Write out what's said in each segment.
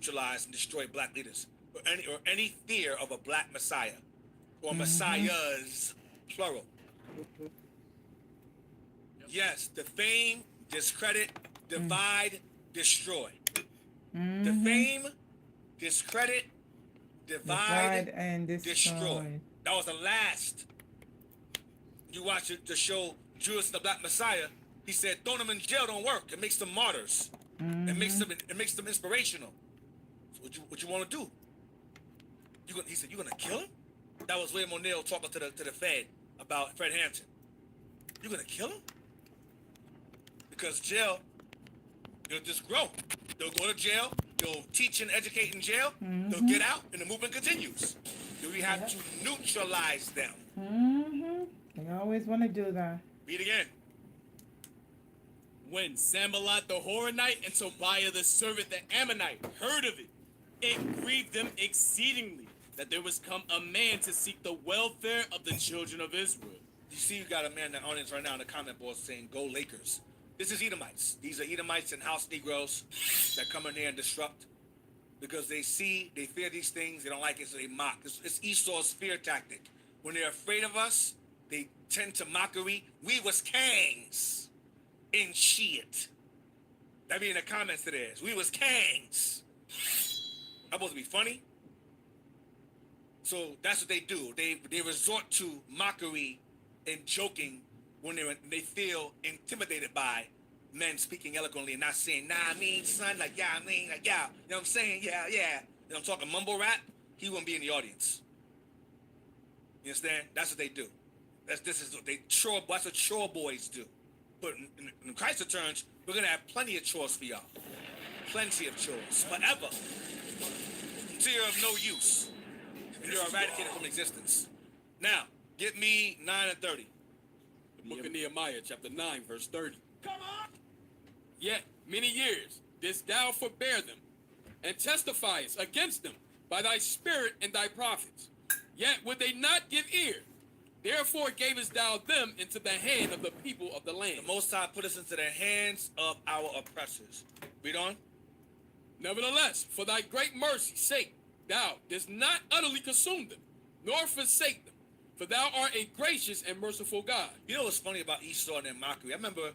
neutralize and destroy black leaders, or any fear of a black messiah, or messiahs, plural. Yes, defame, discredit, divide, destroy. Defame, discredit, divide, and destroy. That was the last. You watch the show Judas the Black Messiah. He said, throwing them in jail don't work. It makes them martyrs. It makes them inspirational. So what you want to do? He said, you gonna kill him? That was William O'Neill talking to the Fed about Fred Hampton. You gonna kill him? Because jail, they'll just grow. They'll go to jail. They'll teach and educate in jail. They'll get out, and the movement continues. So we have to neutralize them. They always want to do that. Read again. When Sanballat the Horonite and Tobiah the servant the Ammonite heard of it, it grieved them exceedingly that there was come a man to seek the welfare of the children of Israel. You see, you got a man in the audience right now in the comment board saying, "Go Lakers." This is Edomites. These are Edomites and house Negroes that come in there and disrupt because they fear these things. They don't like it, so they mock. It's Esau's fear tactic. When they're afraid of us, they tend to mockery. We was kings in shit. That be in the comments to theirs. We was kings. I'm supposed to be funny. So that's what they do. They resort to mockery and joking when they feel intimidated by men speaking eloquently and not saying, nah, I mean, son, like, yeah, I mean, like, yeah. You know what I'm saying? Yeah, yeah. You know, I'm talking mumble rap. He wouldn't be in the audience. You understand? That's what they do. That's what chore boys do. But in Christ returns, we're going to have plenty of chores for y'all. Plenty of chores. Forever. Until you're of no use. And you're eradicated from existence. Now, get me 9 and 30. The book of Nehemiah, chapter 9, verse 30. Come on! Yet many years didst thou forbear them, and testifiest against them by thy spirit and thy prophets. Yet would they not give ear. Therefore gavest thou them into the hand of the people of the land. The Most High put us into the hands of our oppressors. Read on. Nevertheless, for thy great mercy's sake, thou didst not utterly consume them, nor forsake them. For thou art a gracious and merciful God. You know what's funny about Esau and their mockery? I remember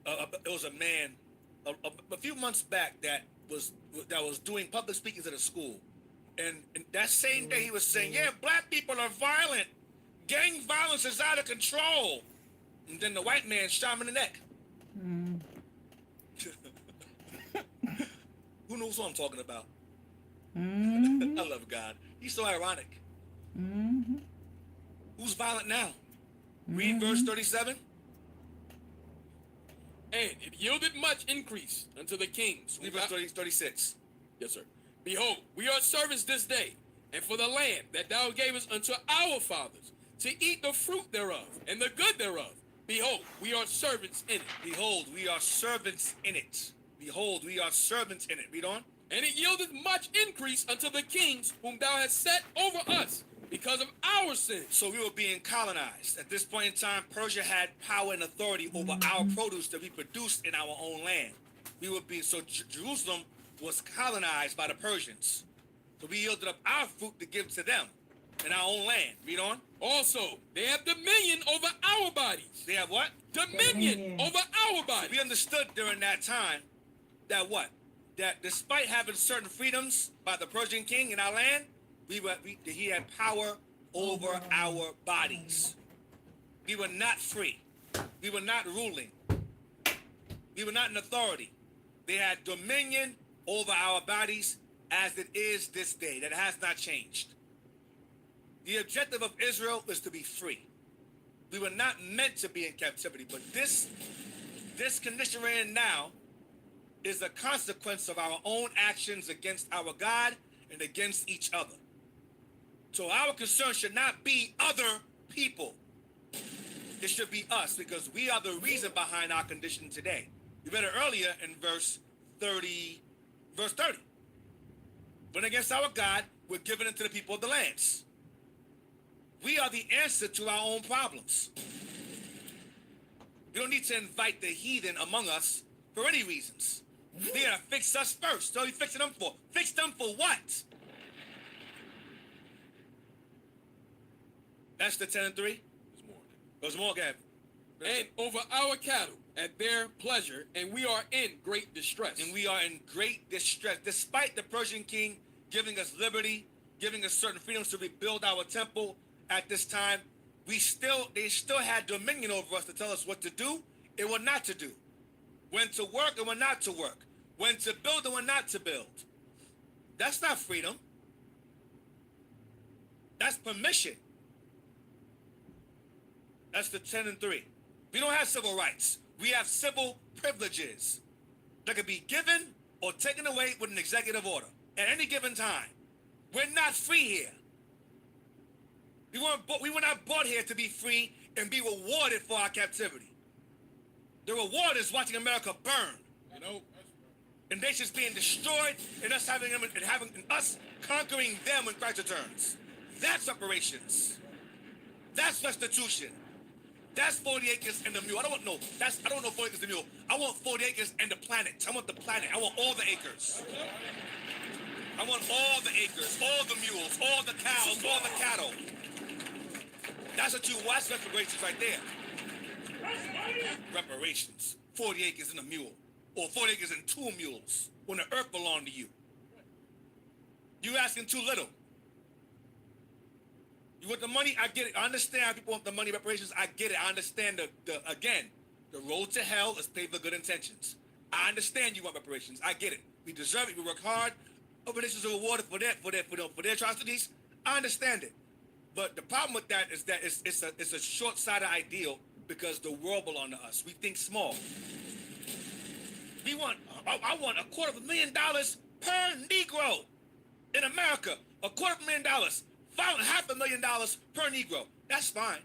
it was a man a few months back that was doing public speakings at a school. And that same day he was saying, yeah, black people are violent. Gang violence is out of control. And then the white man shot him in the neck. Who knows what I'm talking about? I love God. He's so ironic. Who's violent now? Read verse 37. And it yielded much increase unto the kings. Read verse 36. Yes, sir. Behold, we are servants this day, and for the land that thou gavest unto our fathers, to eat the fruit thereof, and the good thereof. Behold, we are servants in it. Behold, we are servants in it. Behold, we are servants in it. Read on. And it yielded much increase unto the kings whom thou hast set over us, because of our sins. So we were being colonized. At this point in time, Persia had power and authority over our produce that we produced in our own land. Jerusalem was colonized by the Persians. So we yielded up our fruit to give to them in our own land. Read on. Also, they have dominion over our bodies. They have what? Dominion over our bodies. We understood during that time that what? That despite having certain freedoms by the Persian king in our land, he had power over our bodies. We were not free. We were not ruling. We were not in authority. They had dominion over our bodies as it is this day. That has not changed. The objective of Israel is to be free. We were not meant to be in captivity, but this condition we're in now is a consequence of our own actions against our God and against each other. So our concern should not be other people. It should be us, because we are the reason behind our condition today. You read it earlier in verse 30. When against our God, we're given into the people of the lands. We are the answer to our own problems. We don't need to invite the heathen among us for any reasons. They're gonna fix us first. So what are you fixing them for? Fix them for what? That's the 10 and 3? There's more. There's more, Gavin. And over our cattle at their pleasure, and we are in great distress. And we are in great distress. Despite the Persian king giving us liberty, giving us certain freedoms to rebuild our temple at this time, they still had dominion over us to tell us what to do and what not to do. When to work and when not to work. When to build and when not to build. That's not freedom. That's permission. That's the 10 and 3. We don't have civil rights. We have civil privileges that can be given or taken away with an executive order at any given time. We're not free here. We were not brought here to be free and be rewarded for our captivity. The reward is watching America burn. You know, And nations being destroyed and us having them and having us conquering them when Christ returns. That's reparations. That's restitution. That's 40 acres and the mule. I don't know 40 acres and the mule. I want 40 acres and the planet. I want the planet. I want all the acres. I want all the acres, all the mules, all the cows, all the cattle. That's what you watch. Reparations right there. Reparations. 40 acres and a mule. Or 40 acres and 2 mules when the earth belonged to you. You asking too little. You want the money? I get it. I understand how people want the money reparations. I get it. I understand the road to hell is paved with good intentions. I understand you want reparations. I get it. We deserve it. We work hard. Other nations are rewarded for their atrocities. I understand it. But the problem with that is that it's a short-sighted ideal because the world belongs to us. We think small. I want $250,000 per Negro in America. $250,000. $500,000 per Negro. That's fine.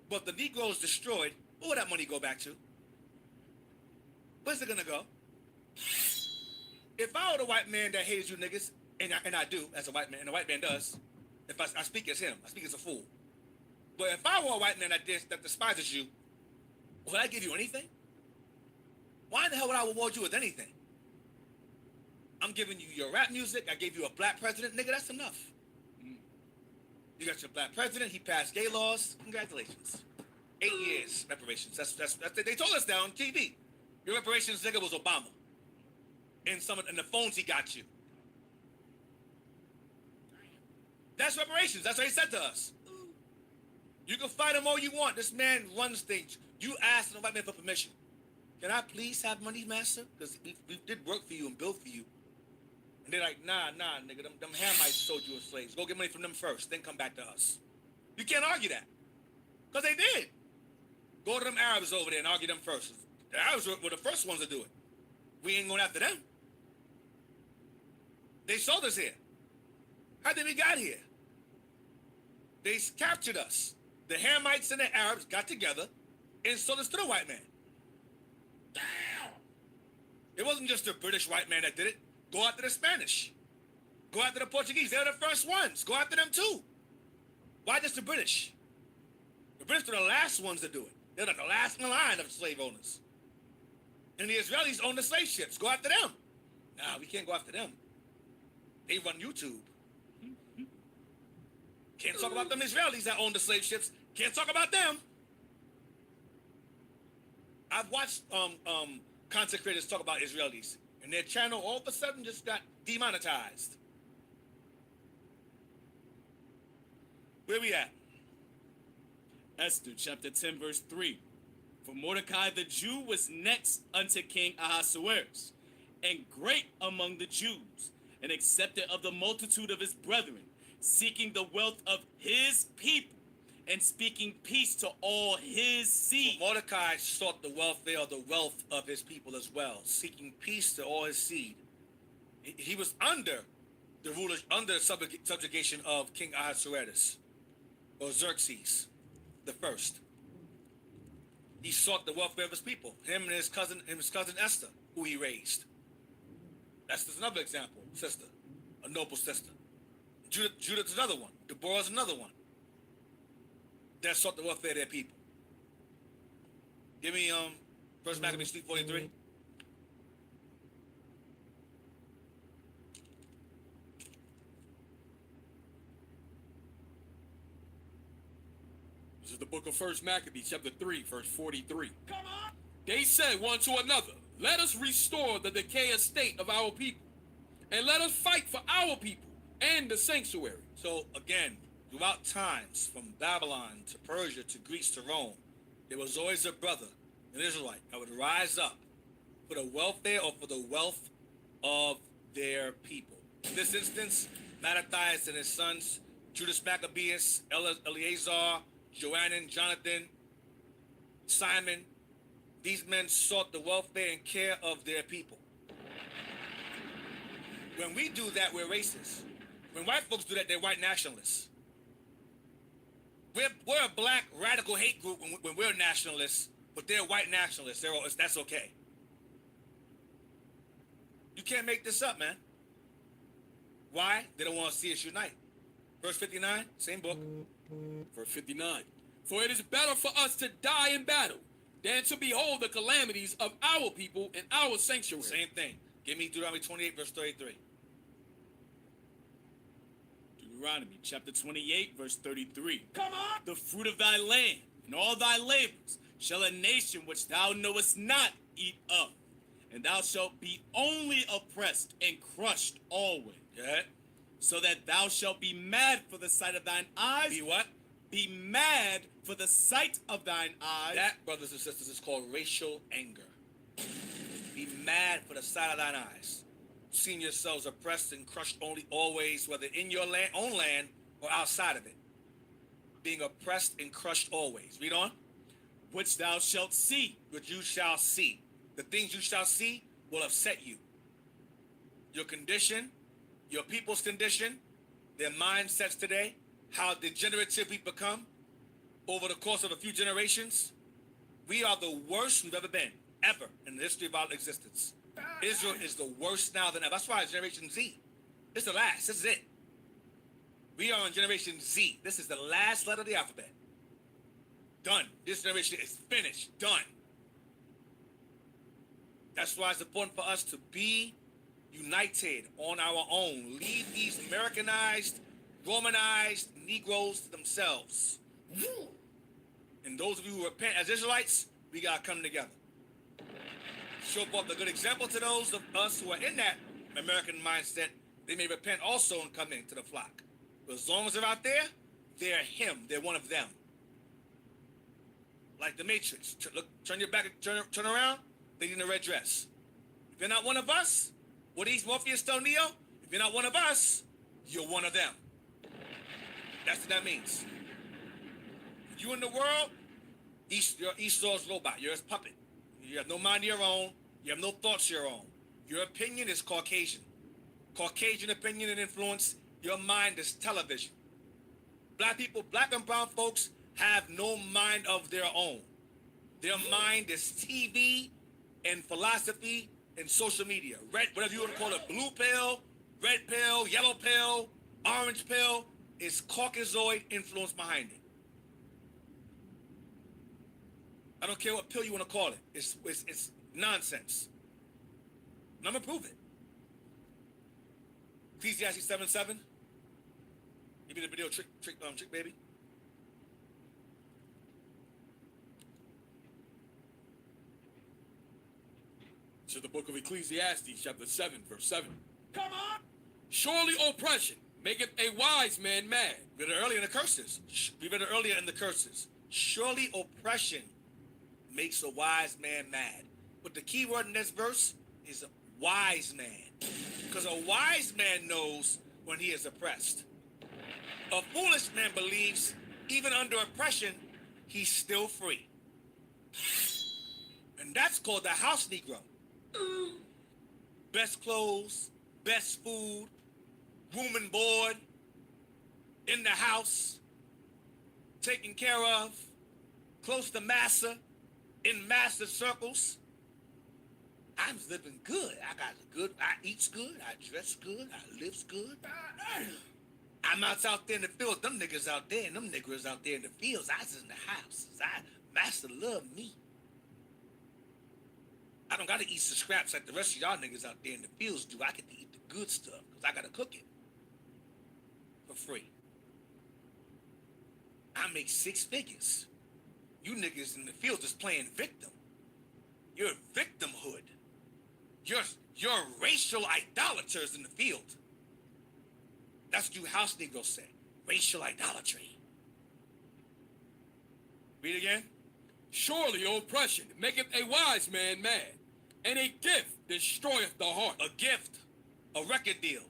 But the Negro is destroyed. Where would that money go back to? Where's it gonna go? If I were the white man that hates you niggas, and I do as a white man, and the white man does, if I speak as him, I speak as a fool. But if I were a white man that despises you, would I give you anything? Why in the hell would I reward you with anything? I'm giving you your rap music. I gave you a black president. Nigga, that's enough. You got your black president. He passed gay laws. Congratulations. 8 years reparations. That's they told us that on TV. Your reparations nigga was Obama. And the phones he got you. That's reparations. That's what he said to us. You can fight him all you want. This man runs things. You asked the white man for permission. Can I please have money, master? Because we did work for you and build for you. And they're like, nah, nigga, them Hamites sold you as slaves. Go get money from them first, then come back to us. You can't argue that. Because they did. Go to them Arabs over there and argue them first. The Arabs were the first ones to do it. We ain't going after them. They sold us here. How did we got here? They captured us. The Hamites and the Arabs got together and sold us to the white man. Damn! It wasn't just the British white man that did it. Go after the Spanish. Go after the Portuguese. They're the first ones. Go after them too. Why just the British? The British are the last ones to do it. They're like the last in line of slave owners. And the Israelis own the slave ships. Go after them. Nah, we can't go after them. They run YouTube. Can't talk about them Israelis that own the slave ships. Can't talk about them. I've watched content creators talk about Israelis. And their channel all of a sudden just got demonetized. Where we at? Esther chapter 10 verse 3. For Mordecai the Jew was next unto King Ahasuerus, and great among the Jews, and accepted of the multitude of his brethren, seeking the wealth of his people, and speaking peace to all his seed. So Mordecai sought the welfare or the wealth of his people as well, seeking peace to all his seed. He was under the rulers, under subjugation of King Ahasuerus, or Xerxes the first. He sought the welfare of his people, him and his cousin Esther, who he raised. That's another example, sister, a noble sister. Judith's another one. Deborah's another one. That sought the welfare of their people. Give me 1 Maccabees 3:43. This is the book of 1 Maccabees, chapter 3, verse 43. Come on! They said one to another, let us restore the decayed state of our people, and let us fight for our people and the sanctuary. So again, throughout times, from Babylon to Persia to Greece to Rome, there was always a brother, an Israelite, that would rise up for the welfare or for the wealth of their people. In this instance, Mattathias and his sons, Judas Maccabeus, Eleazar, Johanan, Jonathan, Simon, these men sought the welfare and care of their people. When we do that, we're racist. When white folks do that, they're white nationalists. We're a black radical hate group when we're nationalists, but they're white nationalists. That's okay. You can't make this up, man. Why? They don't want to see us unite. Verse 59, same book. Verse 59. For it is better for us to die in battle than to behold the calamities of our people and our sanctuary. Same thing. Give me Deuteronomy 28, verse 33. Deuteronomy chapter 28, verse 33. Come on! The fruit of thy land and all thy labors shall a nation which thou knowest not eat up, and thou shalt be only oppressed and crushed always. Yeah. So that thou shalt be mad for the sight of thine eyes. Be what? Be mad for the sight of thine eyes. That, brothers and sisters, is called racial anger. Be mad for the sight of thine eyes. Seeing yourselves oppressed and crushed only always, whether in your own land or outside of it. Being oppressed and crushed always. Read on. Which thou shalt see. Which you shall see. The things you shall see will upset you. Your condition, your people's condition, their mindsets today, how degenerative we become over the course of a few generations. We are the worst we've ever been, ever, in the history of our existence. Israel is the worst now than ever. That's why it's Generation Z. This is the last. This is it. We are in Generation Z. This is the last letter of the alphabet. Done. This generation is finished. Done. That's why it's important for us to be united on our own. Leave these Americanized, Romanized Negroes to themselves. And those of you who repent as Israelites, we got to come together. Show forth a good example to those of us who are in that American mindset. They may repent also and come into the flock. But as long as they're out there, they're him. They're one of them. Like the Matrix. Look, turn your back, turn around. They need a red dress. If you're not one of us, what is Morpheus tell Neo? If you're not one of us, you're one of them. That's what that means. You in the world, you're Esau's robot. You're his puppet. You have no mind of your own. You have no thoughts of your own. Your opinion is Caucasian. Caucasian opinion and influence. Your mind is television. Black people, black and brown folks have no mind of their own. Their mind is TV and philosophy and social media. Red, whatever you want to call it, blue pill, red pill, yellow pill, orange pill, is Caucasoid influence behind it. I don't care what pill you want to call it. It's nonsense. And I'm going to prove it. Ecclesiastes 7:7. Give me the video, trick baby. To the book of Ecclesiastes, chapter 7, verse 7. Come on! Surely oppression maketh a wise man mad. We read it earlier in the curses. We read it earlier in the curses. Surely oppression makes a wise man mad. But the key word in this verse is a wise man. Because a wise man knows when he is oppressed. A foolish man believes even under oppression, he's still free. And that's called the house Negro. Best clothes, best food, room and board, in the house, taken care of, close to massa, in master circles. I'm living good. I eats good, I dress good, I lives good. I'm out there in the fields, them niggas out there, and them niggas out there in the fields. I was in the house. Master love me. I don't gotta eat the scraps like the rest of y'all niggas out there in the fields do. I get to eat the good stuff, because I gotta cook it for free. I make 6 figures. You niggas in the field just playing victim. You're victimhood. You're racial idolaters in the field. That's what you house Negroes say. Racial idolatry. Read again. Surely oppression maketh a wise man mad, and a gift destroyeth the heart. A gift. A record deal.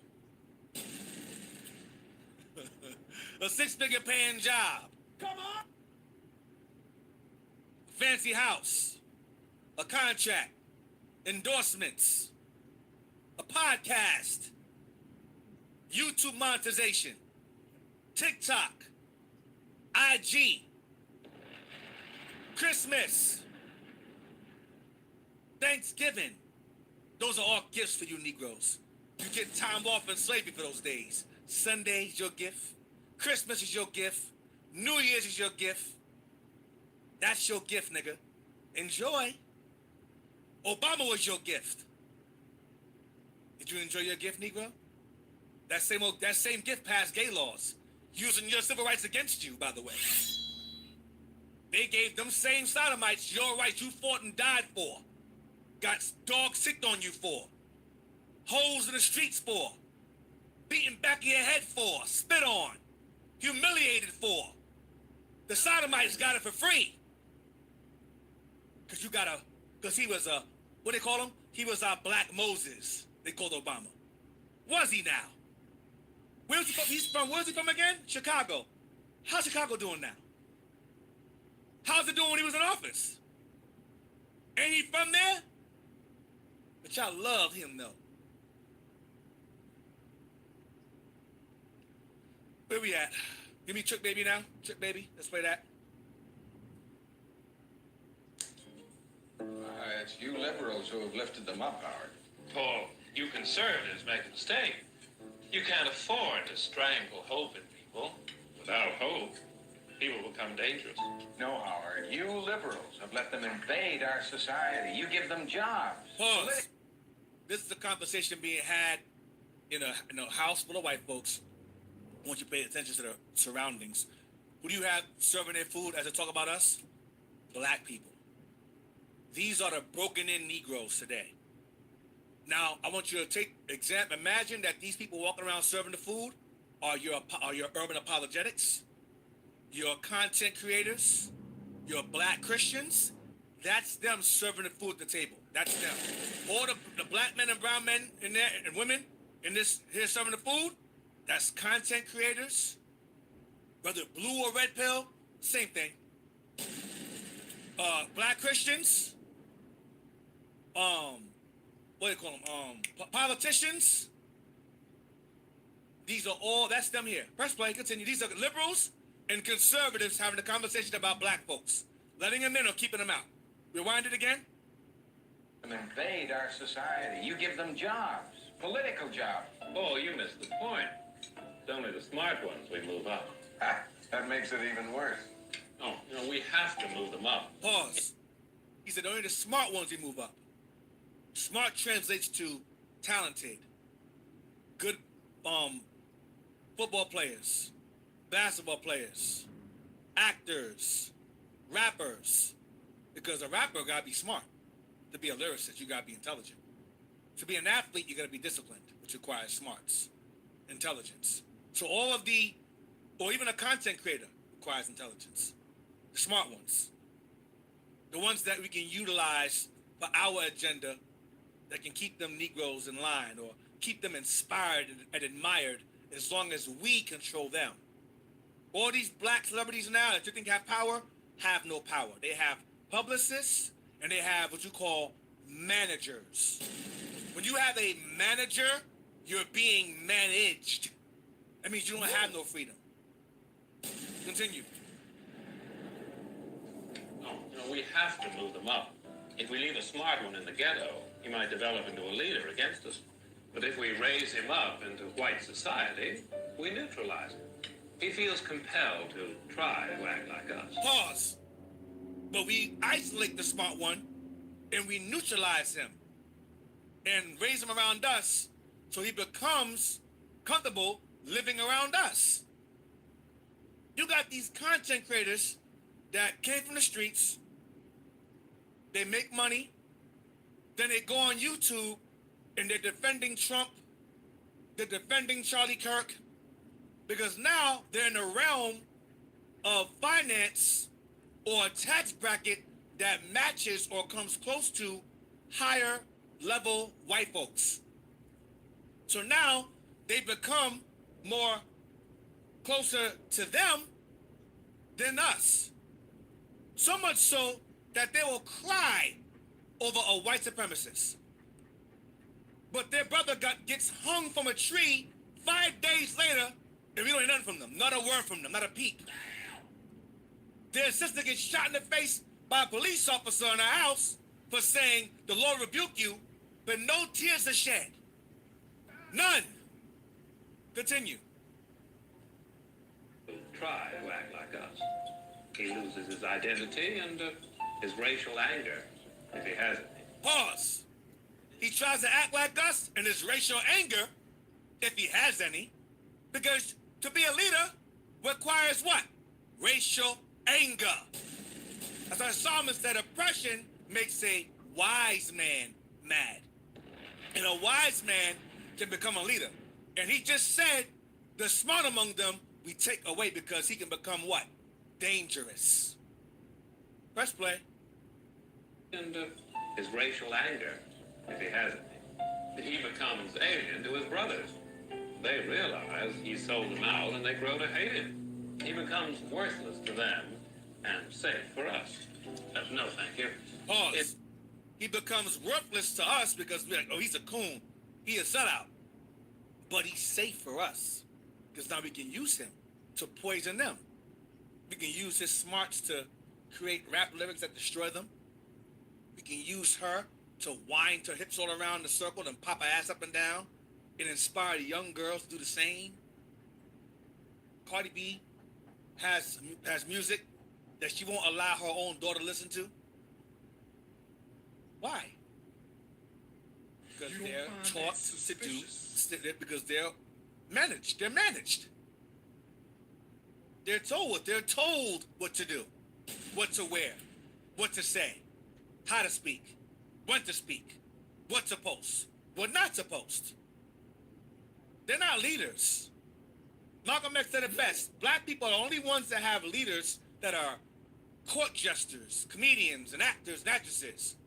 A 6-figure paying job. Come on! Fancy house. A contract. Endorsements. A podcast. YouTube monetization. TikTok. IG. Christmas. Thanksgiving. Those are all gifts for you Negroes. You get time off in slavery for those days. Sunday is your gift. Christmas is your gift. New Year's is your gift. That's your gift, nigga. Enjoy. Obama was your gift. Did you enjoy your gift, Negro? That same gift passed gay laws, using your civil rights against you, by the way. They gave them same sodomites your rights you fought and died for. Got dogs sicked on you for. Holes in the streets for. Beaten back of your head for. Spit on. Humiliated for. The sodomites got it for free. Because he was a, what they call him? He was our Black Moses, they called Obama. Was he now? Where's he from? Where's he from again? Chicago. How's Chicago doing now? How's it doing when he was in office? Ain't he from there? But y'all love him though. Where we at? Give me Trick Baby now. Trick Baby. Let's play that. It's you liberals who have lifted them up, Howard. Paul, you conservatives make a mistake. You can't afford to strangle hope in people. Without hope, people become dangerous. No, Howard. You liberals have let them invade our society. You give them jobs. Pause. This is a conversation being had in a house full of white folks. I want you to pay attention to the surroundings. Who do you have serving their food as they talk about us? Black people. These are the broken in Negroes today. Now, I want you to imagine that these people walking around serving the food are your urban apologetics, your content creators, your black Christians. That's them serving the food at the table. That's them. All the black men and brown men in there and women in this here serving the food, that's content creators. Whether blue or red pill, same thing. Black Christians, what do you call them? Politicians. These are all, that's them here. Press play, continue. These are liberals and conservatives having a conversation about black folks. Letting them in or keeping them out. Rewind it again. Invade our society. You give them jobs. Political jobs. Paul, you missed the point. It's only the smart ones we move up. Ha, that makes it even worse. No, we have to move them up. Pause. He said only the smart ones we move up. Smart translates to talented. Good football players, basketball players, actors, rappers. Because a rapper gotta be smart. To be a lyricist, you gotta be intelligent. To be an athlete, you gotta be disciplined, which requires smarts, intelligence. So all of or even a content creator requires intelligence. The smart ones. The ones that we can utilize for our agenda that can keep them Negroes in line or keep them inspired and admired as long as we control them. All these black celebrities now that you think have power, have no power. They have publicists and they have what you call managers. When you have a manager, you're being managed. That means you don't have no freedom. Continue. No, we have to move them up. If we leave a smart one in the ghetto, he might develop into a leader against us. But if we raise him up into white society, we neutralize him. He feels compelled to try to act like us. Pause. But we isolate the smart one and we neutralize him and raise him around us so he becomes comfortable living around us. You got these content creators that came from the streets. They make money. Then they go on YouTube and they're defending Trump. They're defending Charlie Kirk. Because now they're in the realm of finance or a tax bracket that matches or comes close to higher level white folks. So now they become more closer to them than us. So much so that they will cry over a white supremacist. But their brother gets hung from a tree 5 days later, and we don't hear nothing from them. Not a word from them, not a peep. Their sister gets shot in the face by a police officer in her house for saying, "The Lord rebuke you," but no tears are shed. None. Continue. Try to act like us. He loses his identity and his racial anger, if he has any. Pause. He tries to act like us and his racial anger, if he has any, because to be a leader requires what? Racial anger. As our psalmist said, oppression makes a wise man mad. And a wise man can become a leader. And he just said, the smart among them we take away because he can become what? Dangerous. Press play. And his racial anger, if he has any. He becomes alien to his brothers. They realize he sold them out and they grow to hate him. He becomes worthless to them and safe for us. No, thank you. Pause. He becomes worthless to us because we're like, oh, he's a coon. He a sellout. But he's safe for us because now we can use him to poison them. We can use his smarts to create rap lyrics that destroy them. We can use her to wind her hips all around the circle and pop her ass up and down and inspire the young girls to do the same. Cardi B has music that she won't allow her own daughter to listen to. Why? Because they're taught to do, because they're managed. They're managed. They're told what to do, what to wear, what to say, how to speak, when to speak, what to post, what not to post. They're not leaders. Malcolm X said it best. Black people are the only ones that have leaders that are court jesters, comedians, and actors and actresses.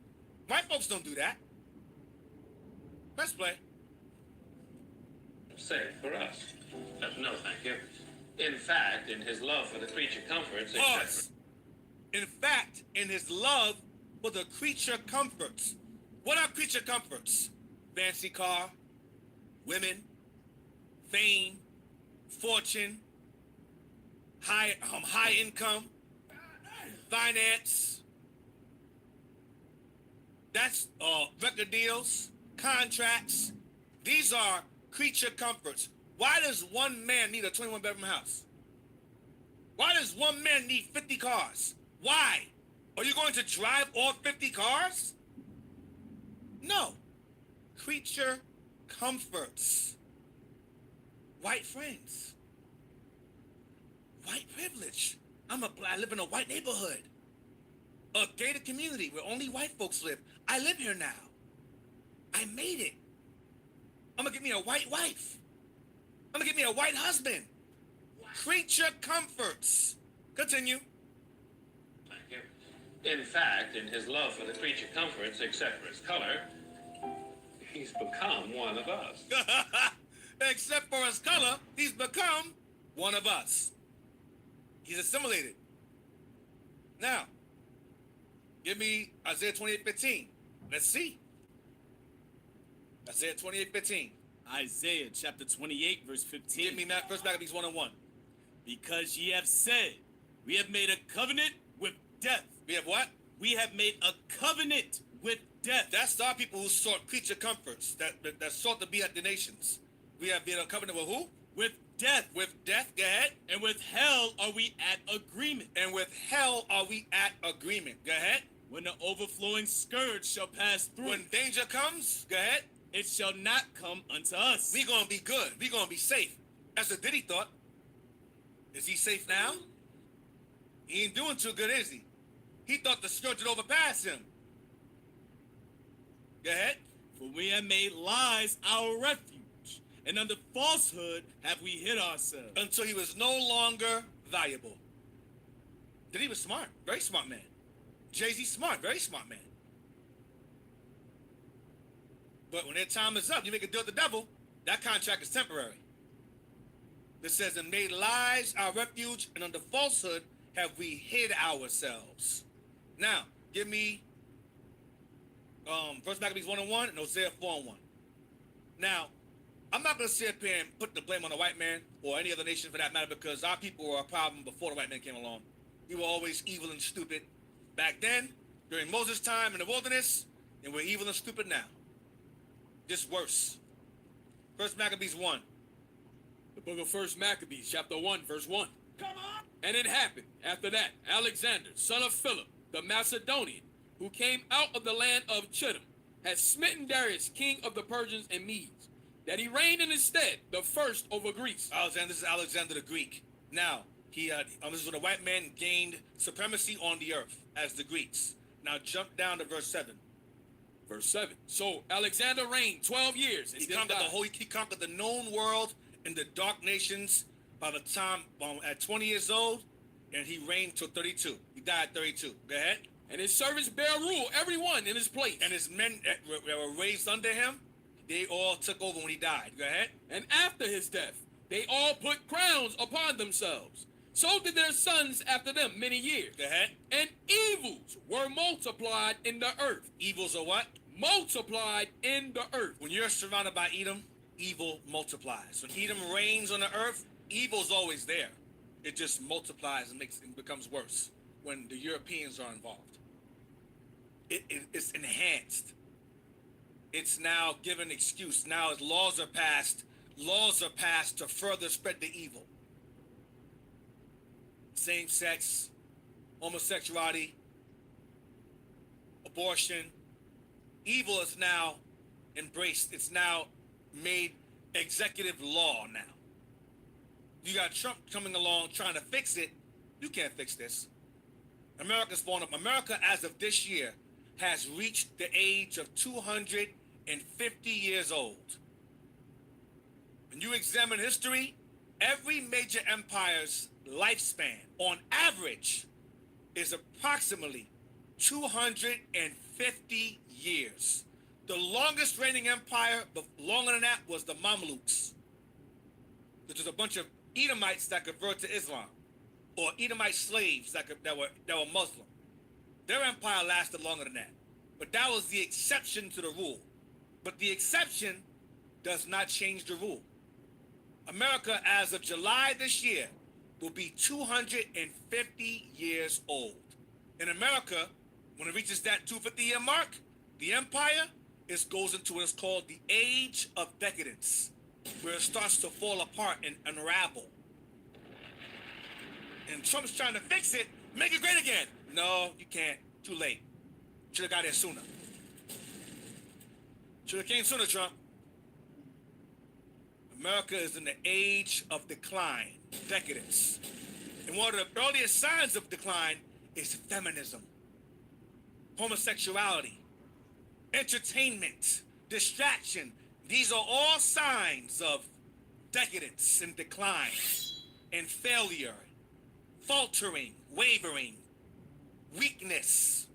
White folks don't do that. Let's play. Safe for us. No, thank you. In fact, in his love for the creature comforts, Pause. In fact, in his love for the creature comforts. What are creature comforts? Fancy car, women, fame, fortune, high income, finance. That's record deals, contracts. These are creature comforts. Why does one man need a 21-bedroom house? Why does one man need 50 cars? Why? Are you going to drive all 50 cars? No. Creature comforts. White friends. White privilege. I live in a white neighborhood. A gated community where only white folks live. I live here now. I made it. I'm gonna get me a white wife. I'm gonna get me a white husband. Creature comforts. Continue. Thank you. In fact, in his love for the creature comforts, except for his color, he's become one of us. Except for his color, he's become one of us. He's assimilated. Now, give me Isaiah 28:15. Let's see. Isaiah 28:15. Isaiah chapter 28, verse 15. Give me First Maccabees 1:1. Because ye have said, we have made a covenant with death. We have what? We have made a covenant with death. That's our people who sought creature comforts, that sought to be at the nations. We have made a covenant with who? With death. With death, go ahead. And with hell are we at agreement. And with hell are we at agreement. Go ahead. When the overflowing scourge shall pass through. When danger comes, go ahead. It shall not come unto us. We gonna be good. We gonna be safe. That's what Diddy thought. Is he safe now? He ain't doing too good, is he? He thought the scourge would overpass him. Go ahead. For we have made lies our refuge, and under falsehood have we hid ourselves. Until he was no longer valuable. Then he was smart. Very smart man. Jay-Z smart. Very smart man. But when their time is up, you make a deal with the devil, that contract is temporary. It says, and made lies our refuge, and under falsehood have we hid ourselves. Now, give me 1 Maccabees 1:1 and Hosea 4:1. Now, I'm not going to sit up here and put the blame on the white man or any other nation for that matter, because our people were a problem before the white man came along. We were always evil and stupid back then, during Moses' time in the wilderness, and we're evil and stupid now. Just worse. 1 Maccabees 1. The book of 1 Maccabees, chapter 1, verse 1. Come on! And it happened, after that, Alexander, son of Philip, the Macedonian, who came out of the land of Chittim, had smitten Darius, king of the Persians and Medes, that he reigned in his stead, the first over Greece. This is Alexander the Greek. Now, this is when the white man gained supremacy on the earth, as the Greeks. Now jump down to verse 7. Verse 7. So Alexander reigned 12 years. And He conquered the known world and the dark nations by the time at 20 years old, and he reigned till 32. He died at 32. Go ahead. And his servants bare rule, every one in his place. And his men that were raised under him, they all took over when he died. Go ahead. And after his death, they all put crowns upon themselves. So did their sons after them many years. Go ahead. And evils were multiplied in the earth. Evils are what? Multiplied in the earth. When you're surrounded by Edom, evil multiplies. When Edom reigns on the earth, evil's always there. It just multiplies and becomes worse when the Europeans are involved. It's enhanced. It's now given excuse. Now as laws are passed to further spread the evil. Same sex, homosexuality, abortion. Evil is now embraced. It's now made executive law now. You got Trump coming along trying to fix it. You can't fix this. America's falling up. America, as of this year, has reached the age of 250 years old. When you examine history, every major empire's lifespan, on average, is approximately 250 years. The longest reigning empire, longer than that, was the Mamluks, which is a bunch of Edomites that converted to Islam, or Edomite slaves that were Muslim. Their empire lasted longer than that, but that was the exception to the rule. But the exception does not change the rule. America, as of July this year, will be 250 years old. In America, when it reaches that 250-year mark, the empire goes into what is called the age of decadence, where it starts to fall apart and unravel. And Trump's trying to fix it, make it great again. No, you can't. Too late. Should have got here sooner. Should have came sooner, Trump. America is in the age of decline, decadence. And one of the earliest signs of decline is feminism, homosexuality, entertainment, distraction. These are all signs of decadence and decline and failure, faltering, wavering, weakness.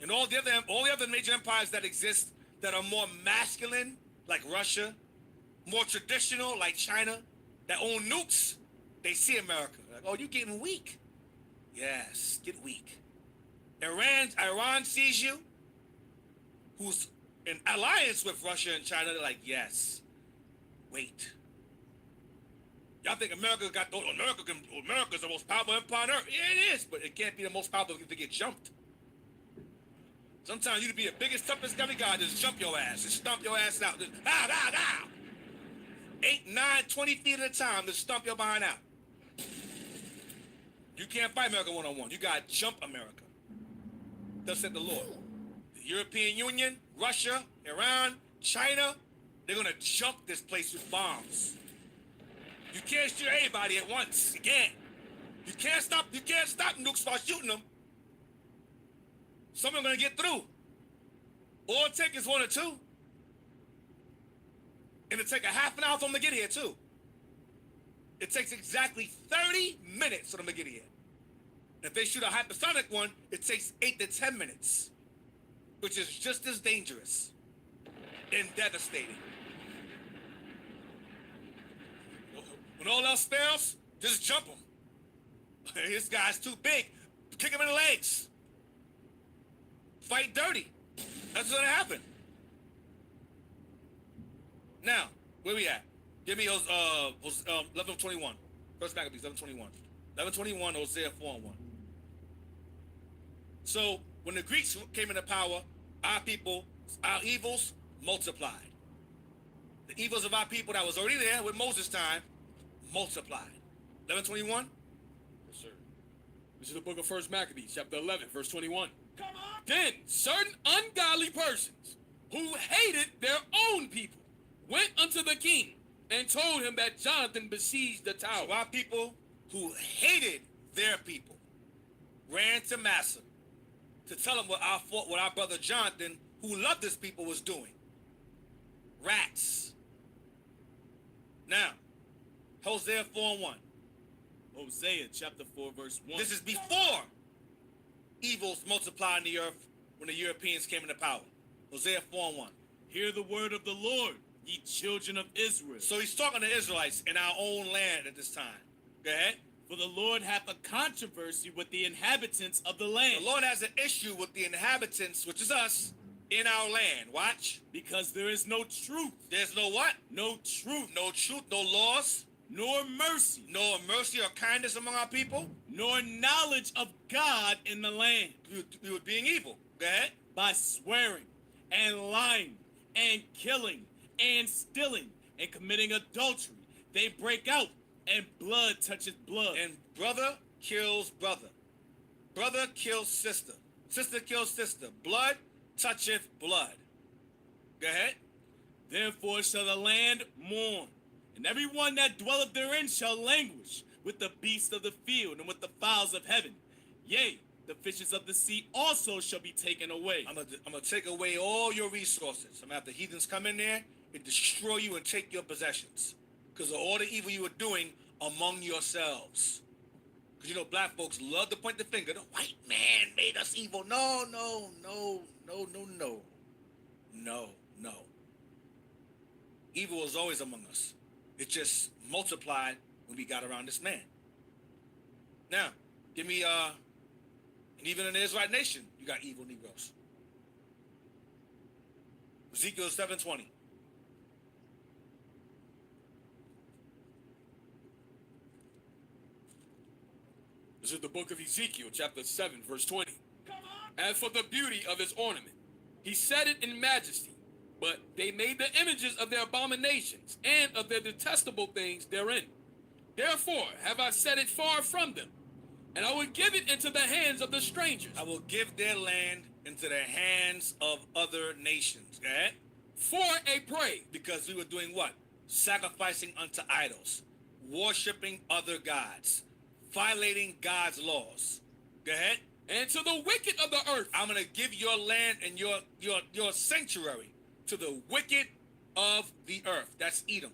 And all the other major empires that exist that are more masculine, like Russia, more traditional, like China, that own nukes, they see America. Like, oh, you're getting weak. Yes, get weak. Iran sees you, who's in alliance with Russia and China. They're like, yes, wait. Y'all think America's the most powerful empire on earth? Yeah, it is, but it can't be the most powerful to get jumped. Sometimes you to be the biggest, toughest guy, just jump your ass, just stomp your ass out. Just, 8, 9, 20 feet at a time, just stomp your behind out. You can't fight America one-on-one. You got to jump America. Thus said the Lord. The European Union, Russia, Iran, China, they're going to jump this place with bombs. You can't shoot everybody at once. You can't. You can't stop nukes by shooting them. Some of them are gonna get through. All it takes is one or two. And it take a half an hour for them to get here too. It takes exactly 30 minutes for them to get here. If they shoot a hypersonic one, it takes 8 to 10 minutes, which is just as dangerous and devastating. When all else fails, just jump him. This guy's too big. Kick him in the legs. Fight dirty. That's what's gonna happen. Now, where we at? Give me 11:21. First Maccabees, 11:21. 11:21, Hosea 4:1. So when the Greeks came into power, our evils multiplied. The evils of our people that was already there with Moses' time multiplied. 11:21. Yes, sir. This is the book of First Maccabees, chapter 11, verse 21. Come on. Then certain ungodly persons who hated their own people went unto the king and told him that Jonathan besieged the tower. So our people who hated their people ran to Massa to tell him what our brother Jonathan, who loved his people, was doing. Rats. Now, Hosea 4:1. Hosea chapter 4 verse 1. This is before evils multiplied in the earth when the Europeans came into power. Hosea 4:1. Hear the word of the Lord, ye children of Israel. So he's talking to Israelites in our own land at this time. Go ahead. For the Lord hath a controversy with the inhabitants of the land. The Lord has an issue with the inhabitants, which is us, in our land. Watch. Because there is no truth. There's no what? No truth. No truth, no laws, Nor mercy. no mercy or kindness among our people. Nor knowledge of God in the land. We were being evil. Go ahead. By swearing and lying and killing and stealing and committing adultery, they break out, and blood touches blood. And brother kills brother. Brother kills sister. Sister kills sister. Blood toucheth blood. Go ahead. Therefore shall the land mourn, and every one that dwelleth therein shall languish with the beasts of the field and with the fowls of heaven. Yea, the fishes of the sea also shall be taken away. I'm gonna take away all your resources. I'm gonna have the heathens come in there and destroy you and take your possessions because of all the evil you were doing among yourselves. Because you know black folks love to point the finger. The white man made us evil. No. Evil was always among us. It just multiplied when we got around this man. Now, give me and even in the Israelite nation, you got evil Negroes. Ezekiel 7:20. This is the book of Ezekiel, chapter 7, verse 20. As for the beauty of his ornament, he set it in majesty, but they made the images of their abominations and of their detestable things therein. Therefore have I set it far from them, and I will give it into the hands of the strangers. I will give their land into the hands of other nations. Go ahead. For a prey. Because we were doing what? Sacrificing unto idols, worshiping other gods, violating God's laws. Go ahead. And to the wicked of the earth. I'm going to give your land and your sanctuary to the wicked of the earth. That's Edom,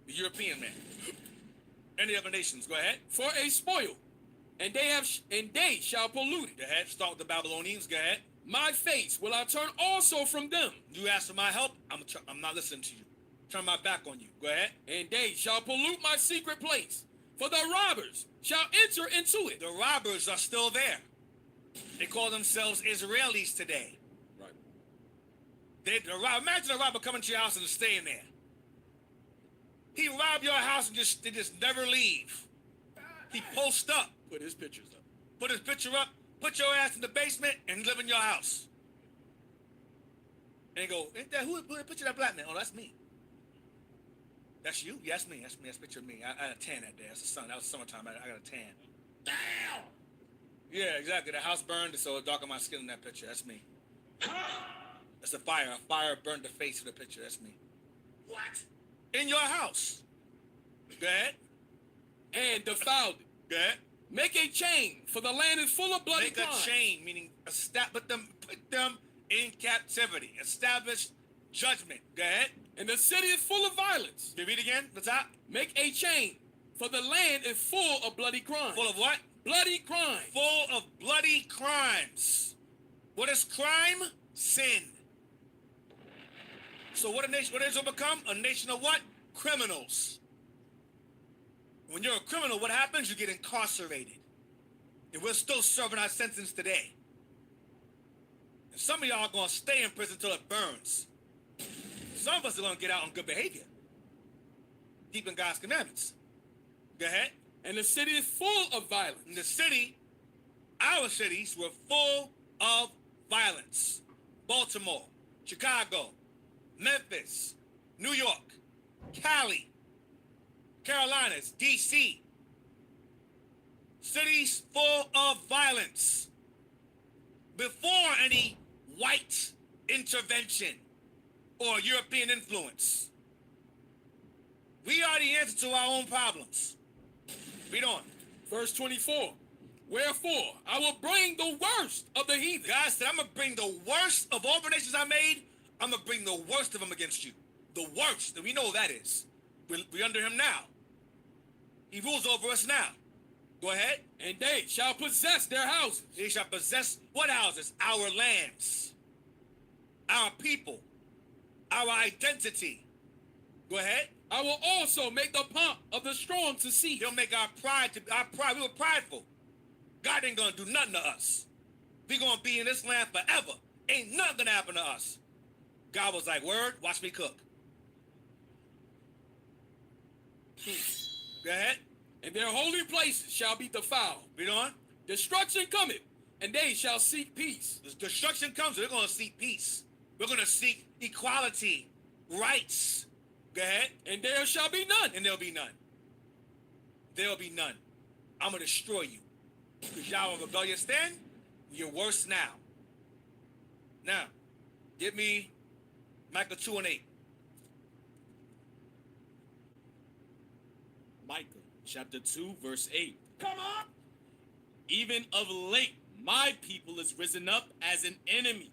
the European man. Any other nations? Go ahead. For a spoil. And they shall pollute it. Go ahead. Start with the Babylonians. Go ahead. My face will I turn also from them. You ask for my help, I'm not listening to you. Turn my back on you. Go ahead. And they shall pollute my secret place. For the robbers shall enter into it. The robbers are still there. They call themselves Israelis today. Right. Imagine a robber coming to your house and staying there. He robbed your house and they just never leave. He posts up. Put his pictures up. Put his picture up. Put your ass in the basement and live in your house. And go, who put a picture of that black man? Oh, that's me. That's you? Yeah, that's me. That's me. That's a picture of me. I had a tan that day. That's the sun. That was summertime. I got a tan. Damn! Yeah, exactly. The house burned, so it darkened my skin in that picture. That's me. That's a fire. A fire burned the face of the picture. That's me. What? In your house. Go ahead. And defiled it. Go ahead. Make a chain, for the land is full of bloody Make crime. a chain, meaning put them in captivity. Establish judgment. Go ahead. And the city is full of violence. Can you read again? The top. Make a chain, for the land is full of bloody crime. Full of what? Bloody crime. Full of bloody crimes. What is crime? Sin. So what is will become? A nation of what? Criminals. When you're a criminal, what happens? You get incarcerated. And we're still serving our sentence today. And some of y'all are going to stay in prison until it burns. Some of us are going to get out on good behavior. Keeping God's commandments. Go ahead. And the city is full of violence. In the city, our cities were full of violence. Baltimore, Chicago, Memphis, New York, Cali, Carolinas, D.C. Cities full of violence. Before any white intervention or European influence. We are the answer to our own problems. Read on. Verse 24. Wherefore, I will bring the worst of the heathen. God said, I'm going to bring the worst of all the nations I made. I'm going to bring the worst of them against you. The worst. And we know who that is. We're under him now. He rules over us now. Go ahead. And they shall possess their houses. They shall possess what houses? Our lands. Our people. Our identity. Go ahead. I will also make the pomp of the strong to cease. He'll make our pride. We were prideful. God ain't going to do nothing to us. We're going to be in this land forever. Ain't nothing going to happen to us. God was like, word, watch me cook. Go ahead. And their holy places shall be defiled. Read on. Destruction cometh, and they shall seek peace. The destruction comes, they're going to seek peace. We're going to seek equality, rights. Go ahead. And there shall be none. And there'll be none. There'll be none. I'm going to destroy you. Because y'all were rebellious then, you're worse now. Now, give me Micah 2:8. Micah chapter 2, verse 8. Come on. Even of late, my people is risen up as an enemy.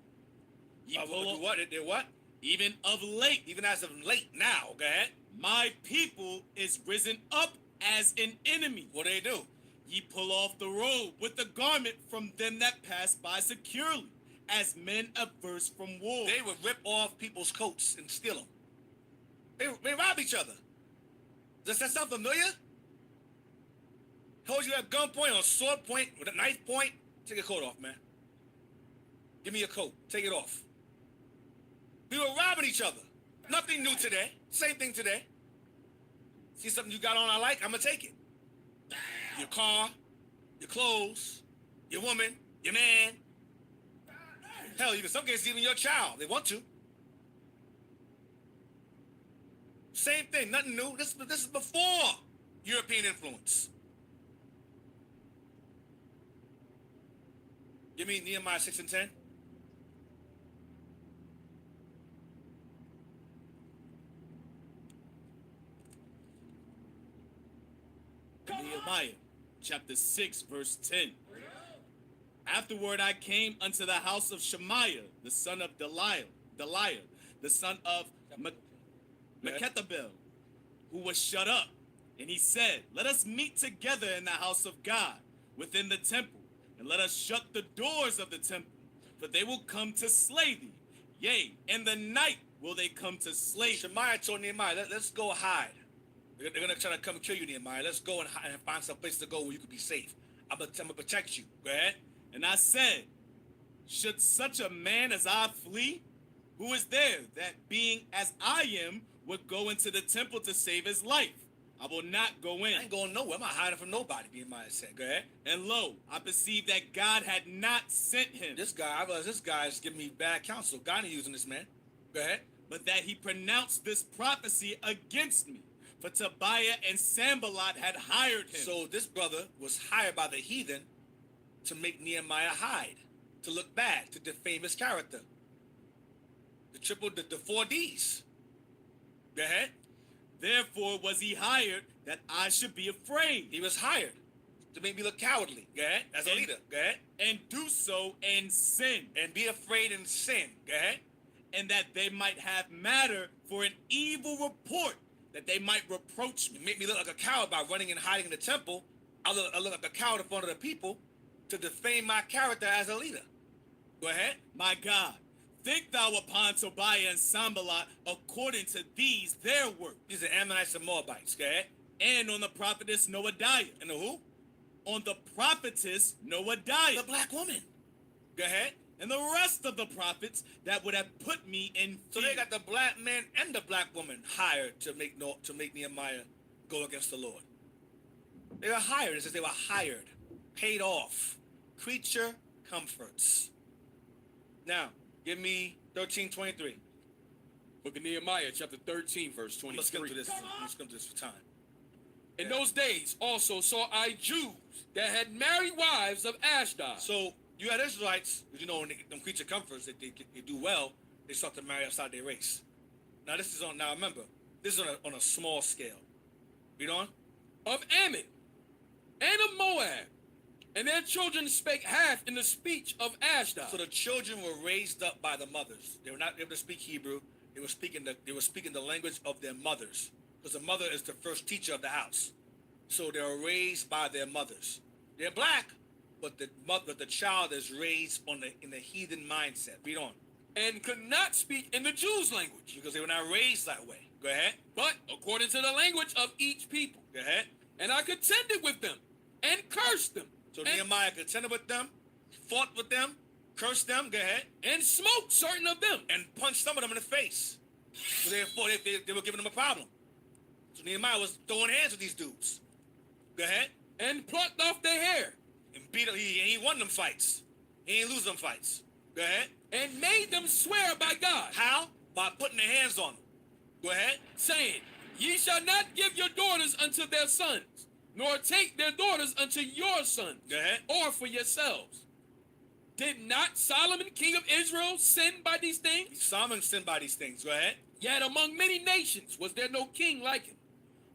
What? They're what? Even of late, Even as of late now, go ahead. my people is risen up as an enemy. What do they do? Ye pull off the robe with the garment from them that pass by securely, as men averse from war. They would rip off people's coats and steal them. They rob each other. Does that sound familiar? Hold you at gunpoint or sword point with a knife point. Take your coat off, man. Give me your coat. Take it off. We were robbing each other. Nothing new today. Same thing today. See something you got on I like? I'm going to take it. Your car, your clothes, your woman, your man. Hell, even some cases, even your child. They want to. Same thing, nothing new. This is before European influence. Give me Nehemiah 6 and 10. Nehemiah chapter 6, verse 10. Afterward I came unto the house of Shemaiah, the son of Deliah, the son of Mechethabel, who was shut up. And he said, let us meet together in the house of God, within the temple, and let us shut the doors of the temple, for they will come to slay thee. Yea, in the night will they come to slay thee. Shemaiah told Nehemiah, let's go hide. They're going to try to come and kill you, Nehemiah. Let's go and hide and find some place to go where you can be safe. I'm going to protect you. Go ahead. And I said, should such a man as I flee? Who is there that being as I am would go into the temple to save his life? I will not go in. I ain't going nowhere. I'm not hiding from nobody, Nehemiah said. Go ahead. And lo, I perceived that God had not sent him, This guy is giving me bad counsel. God ain't using this man. Go ahead. but that he pronounced this prophecy against me. For Tobiah and Sanballat had hired him. So this brother was hired by the heathen to make Nehemiah hide, to look bad, to defame his character. The 4 Ds. Go ahead. Therefore was he hired that I should be afraid. He was hired to make me look cowardly. Go ahead. As a And- leader. Go ahead. And do so and sin, And be afraid and sin. Go ahead. and that they might have matter for an evil report, that they might reproach me. Make me look like a coward by running and hiding in the temple. I look like a coward in front of the people to defame my character as a leader. Go ahead. My God, think thou upon Tobiah and Sanballat according to these their work, These are Ammonites and Moabites. Go ahead. and on the prophetess Noadiah. And the who? On the prophetess Noadiah. The black woman. Go ahead. And the rest of the prophets that would have put me in So fear. they got the black man and the black woman hired to make Nehemiah go against the Lord. They were hired. It says they were hired, paid off. Creature comforts. Now, give me 13:23. Book of Nehemiah, chapter 13, verse Let's skip 23. through this. Let's skip this for time. In those days also saw I Jews that had married wives of Ashdod. So you had Israelites, because you know when them creature comforts, they do well, they start to marry outside their race. Now this is on. Now remember, this is on a small scale. Read on. Of Ammon and of Moab, and their children spake half in the speech of Ashdod. So the children were raised up by the mothers. They were not able to speak Hebrew. They were speaking the language of their mothers, because the mother is the first teacher of the house. So they were raised by their mothers. They're black, but the child is raised in the heathen mindset. Read on. and could not speak in the Jews' language, Because they were not raised that way. Go ahead. but according to the language of each people. Go ahead. And I contended with them, and cursed them, So and, Nehemiah contended with them, fought with them, cursed them. Go ahead. and smote certain of them. And punched some of them in the face. So therefore, they were giving them a problem. So Nehemiah was throwing hands with these dudes. Go ahead. And plucked off their hair, And beat them. He won them fights. He ain't lose them fights. Go ahead. and made them swear by God, How? By putting their hands on them. Go ahead. saying, Ye shall not give your daughters unto their sons, nor take their daughters unto your sons, Go ahead. or for yourselves. Did not Solomon, king of Israel, sin by these things? Solomon sinned by these things. Go ahead. Yet among many nations was there no king like him,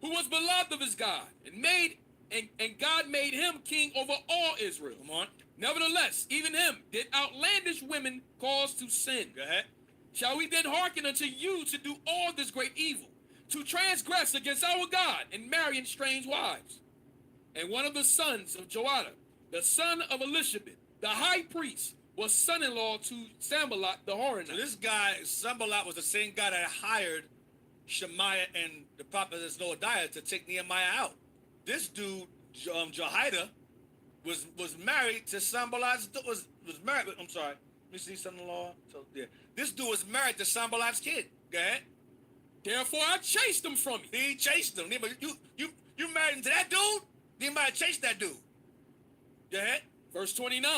who was beloved of his God, and God made him king over all Israel. Come on. Nevertheless, even him did outlandish women cause to sin. Go ahead. Shall we then hearken unto you to do all this great evil, to transgress against our God and marrying strange wives? And one of the sons of Joada, the son of Elishabeth, the high priest, was son-in-law to Sanballat the So Horonite. this guy, Sanballat, was the same guy that hired Shemaiah and the prophetess Noadiah to take Nehemiah out. This dude, Jehoiada, was married to Sanballat's was married. I'm sorry. Let me see, son-in-law. So yeah, this dude was married to Sanballat's kid. Go ahead. Therefore I chased them from you. He chased him. You married into that dude? Nehemiah chased that dude. Go ahead. Verse 29.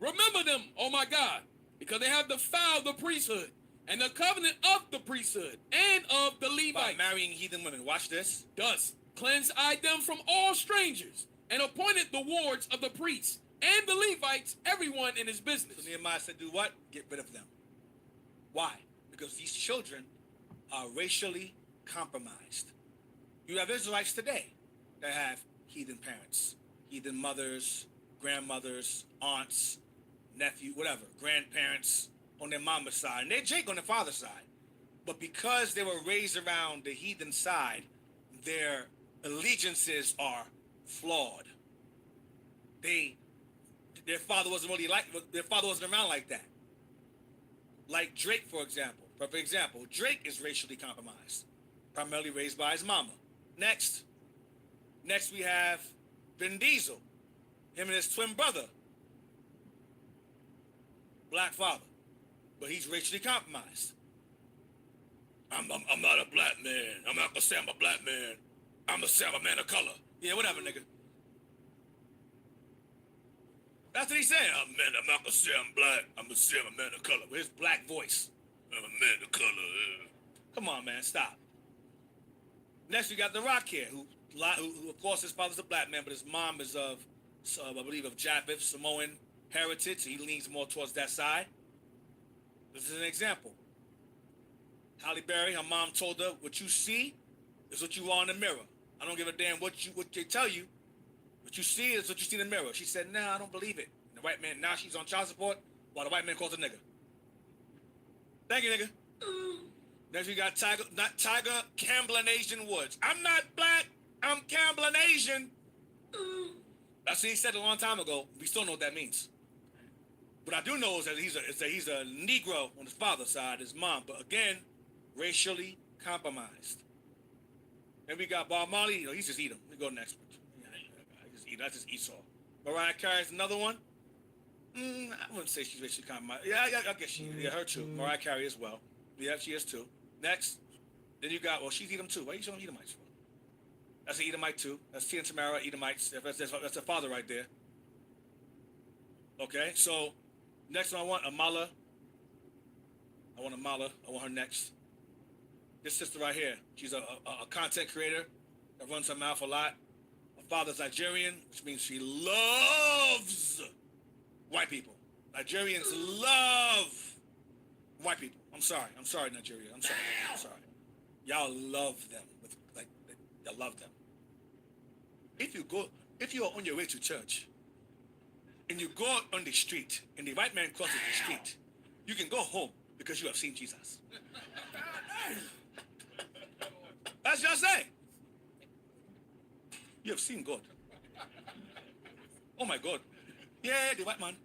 Remember them, O my God, because they have defiled the priesthood and the covenant of the priesthood and of the By Levites. marrying heathen women. Watch this. Thus cleansed I them from all strangers and appointed the wards of the priests and the Levites, everyone in his business. So Nehemiah said, do what? Get rid of them. Why? Because these children are racially compromised. You have Israelites today that have heathen parents, heathen mothers, grandmothers, aunts, nephew, whatever, grandparents on their mama's side, and they're Jake on their father's side. But because they were raised around the heathen side, their allegiances are flawed. Their father wasn't around like that. Like Drake, for example. Perfect example. Drake is racially compromised, primarily raised by his mama. Next we have Vin Diesel. Him and his twin brother. Black father. But he's racially compromised. I'm not a black man. I'm not gonna say I'm a black man. I'm gonna say I'm a man of color. Yeah, whatever, nigga. That's what he's saying. I'm not gonna say I'm black. I'm gonna say I'm a man of color with his black voice. I'm a man of color. Come on, man, stop. Next, we got The Rock here, who of course, his father's a black man, but his mom is of, I believe, of Japheth, Samoan heritage. So he leans more towards that side. This is an example. Halle Berry, her mom told her, what you see is what you are in the mirror. I don't give a damn what they tell you. What you see is what you see in the mirror. She said, nah, I don't believe it. And the white man, now she's on child support while the white man calls a nigga. Thank you, nigga. Next we got Tiger, not Tiger, Campbell Asian Woods. I'm not black, I'm Campbell Asian. That's what he said a long time ago. We still know what that means. What I do know is that he's a Negro on his father's side, his mom, but again, racially compromised. Then we got Bob Marley. He's just Edom. We go next. That's just Esau. Mariah Carey's another one. I wouldn't say she's racially compromised. Yeah, I guess she. Yeah, her too. Mariah Carey as well. Yeah, she is too. Next, then you got, well, she's Edom too. Why are you showing Edomites for? That's an Edomite too. That's Tia and Tamara, Edomites. That's a father right there. Okay, so next one I want Amala. I want her next. This sister right here. She's a content creator that runs her mouth a lot. Her father's Nigerian, which means she loves white people. Nigerians love white people. I'm sorry, Nigeria. I'm sorry. Y'all love them. You love them. If you're on your way to church and you go on the street and the white man crosses the street, you can go home because you have seen Jesus. That's just saying. You have seen God. Oh my God. Yeah, the white man.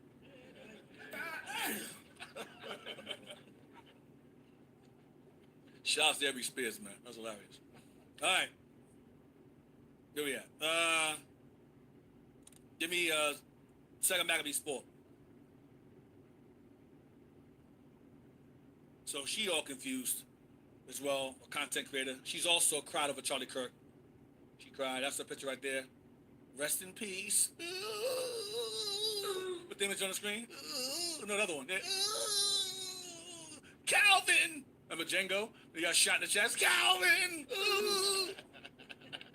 Shouts to every Spears, man. That's hilarious. All right. Here we at. Give me 2 Maccabees 4. So she all confused as well, a content creator. She's also cried over Charlie Kirk. She cried. That's the picture right there. Rest in peace. Put the image on the screen. No, another one. There. Calvin! Remember Django? He got shot in the chest. Calvin!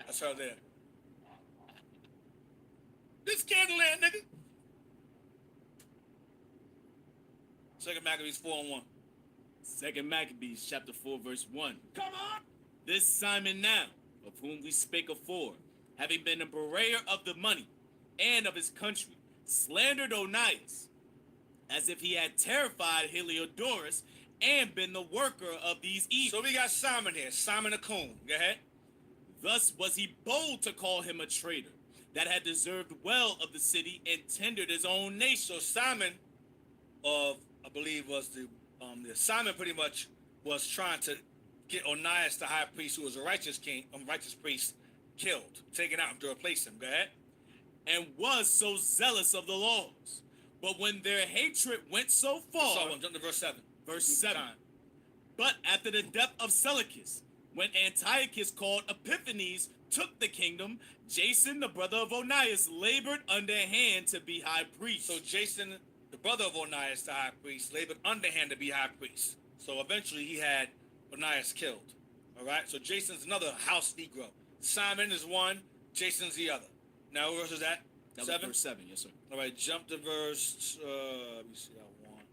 That's her there. This Candleland, nigga. 2 Maccabees 4:1. 2 Maccabees chapter 4 verse 1. Come on! This Simon now, of whom we spake afore, having been a betrayer of the money and of his country, slandered Onias, as if he had terrified Heliodorus and been the worker of these evils. So we got Simon here, Simon the Coon. Go ahead. Thus was he bold to call him a traitor, that had deserved well of the city and tendered his own nation. So Simon, I believe, was the Simon pretty much was trying to get Onias, the high priest, who was a righteous priest, killed, taken out to replace him. Go ahead. And was so zealous of the laws. But when their hatred went so far... So jump to verse 7. Verse 7. But after the death of Seleucus, when Antiochus called Epiphanes took the kingdom, Jason, the brother of Onias, labored underhand to be high priest. So Jason, the brother of Onias, the high priest, labored underhand to be high priest. So eventually he had Onias killed. All right? So Jason's another house Negro. Simon is one, Jason's the other. Now what verse is that? That 7? Verse 7, yes, sir. All right, jump to verse, let me see that one.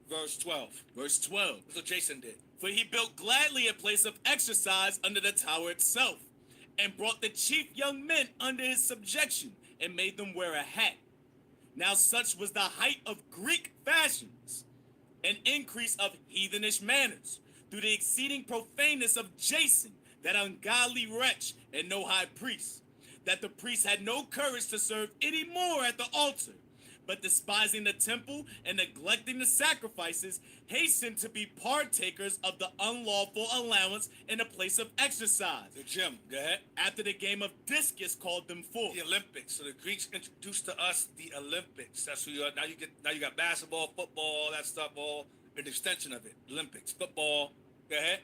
Verse 12. Verse 12. That's what Jason did. For he built gladly a place of exercise under the tower itself, and brought the chief young men under his subjection, and made them wear a hat. Now such was the height of Greek fashions, an increase of heathenish manners, through the exceeding profaneness of Jason, that ungodly wretch, and no high priest, that the priests had no courage to serve any more at the altar, but despising the temple and neglecting the sacrifices, hastened to be partakers of the unlawful allowance in a place of exercise. The gym, go ahead. After the game of discus called them forth. The Olympics. So the Greeks introduced to us the Olympics. That's who you are. Now you got basketball, football, all that stuff, all an extension of it. Olympics, football. Go ahead.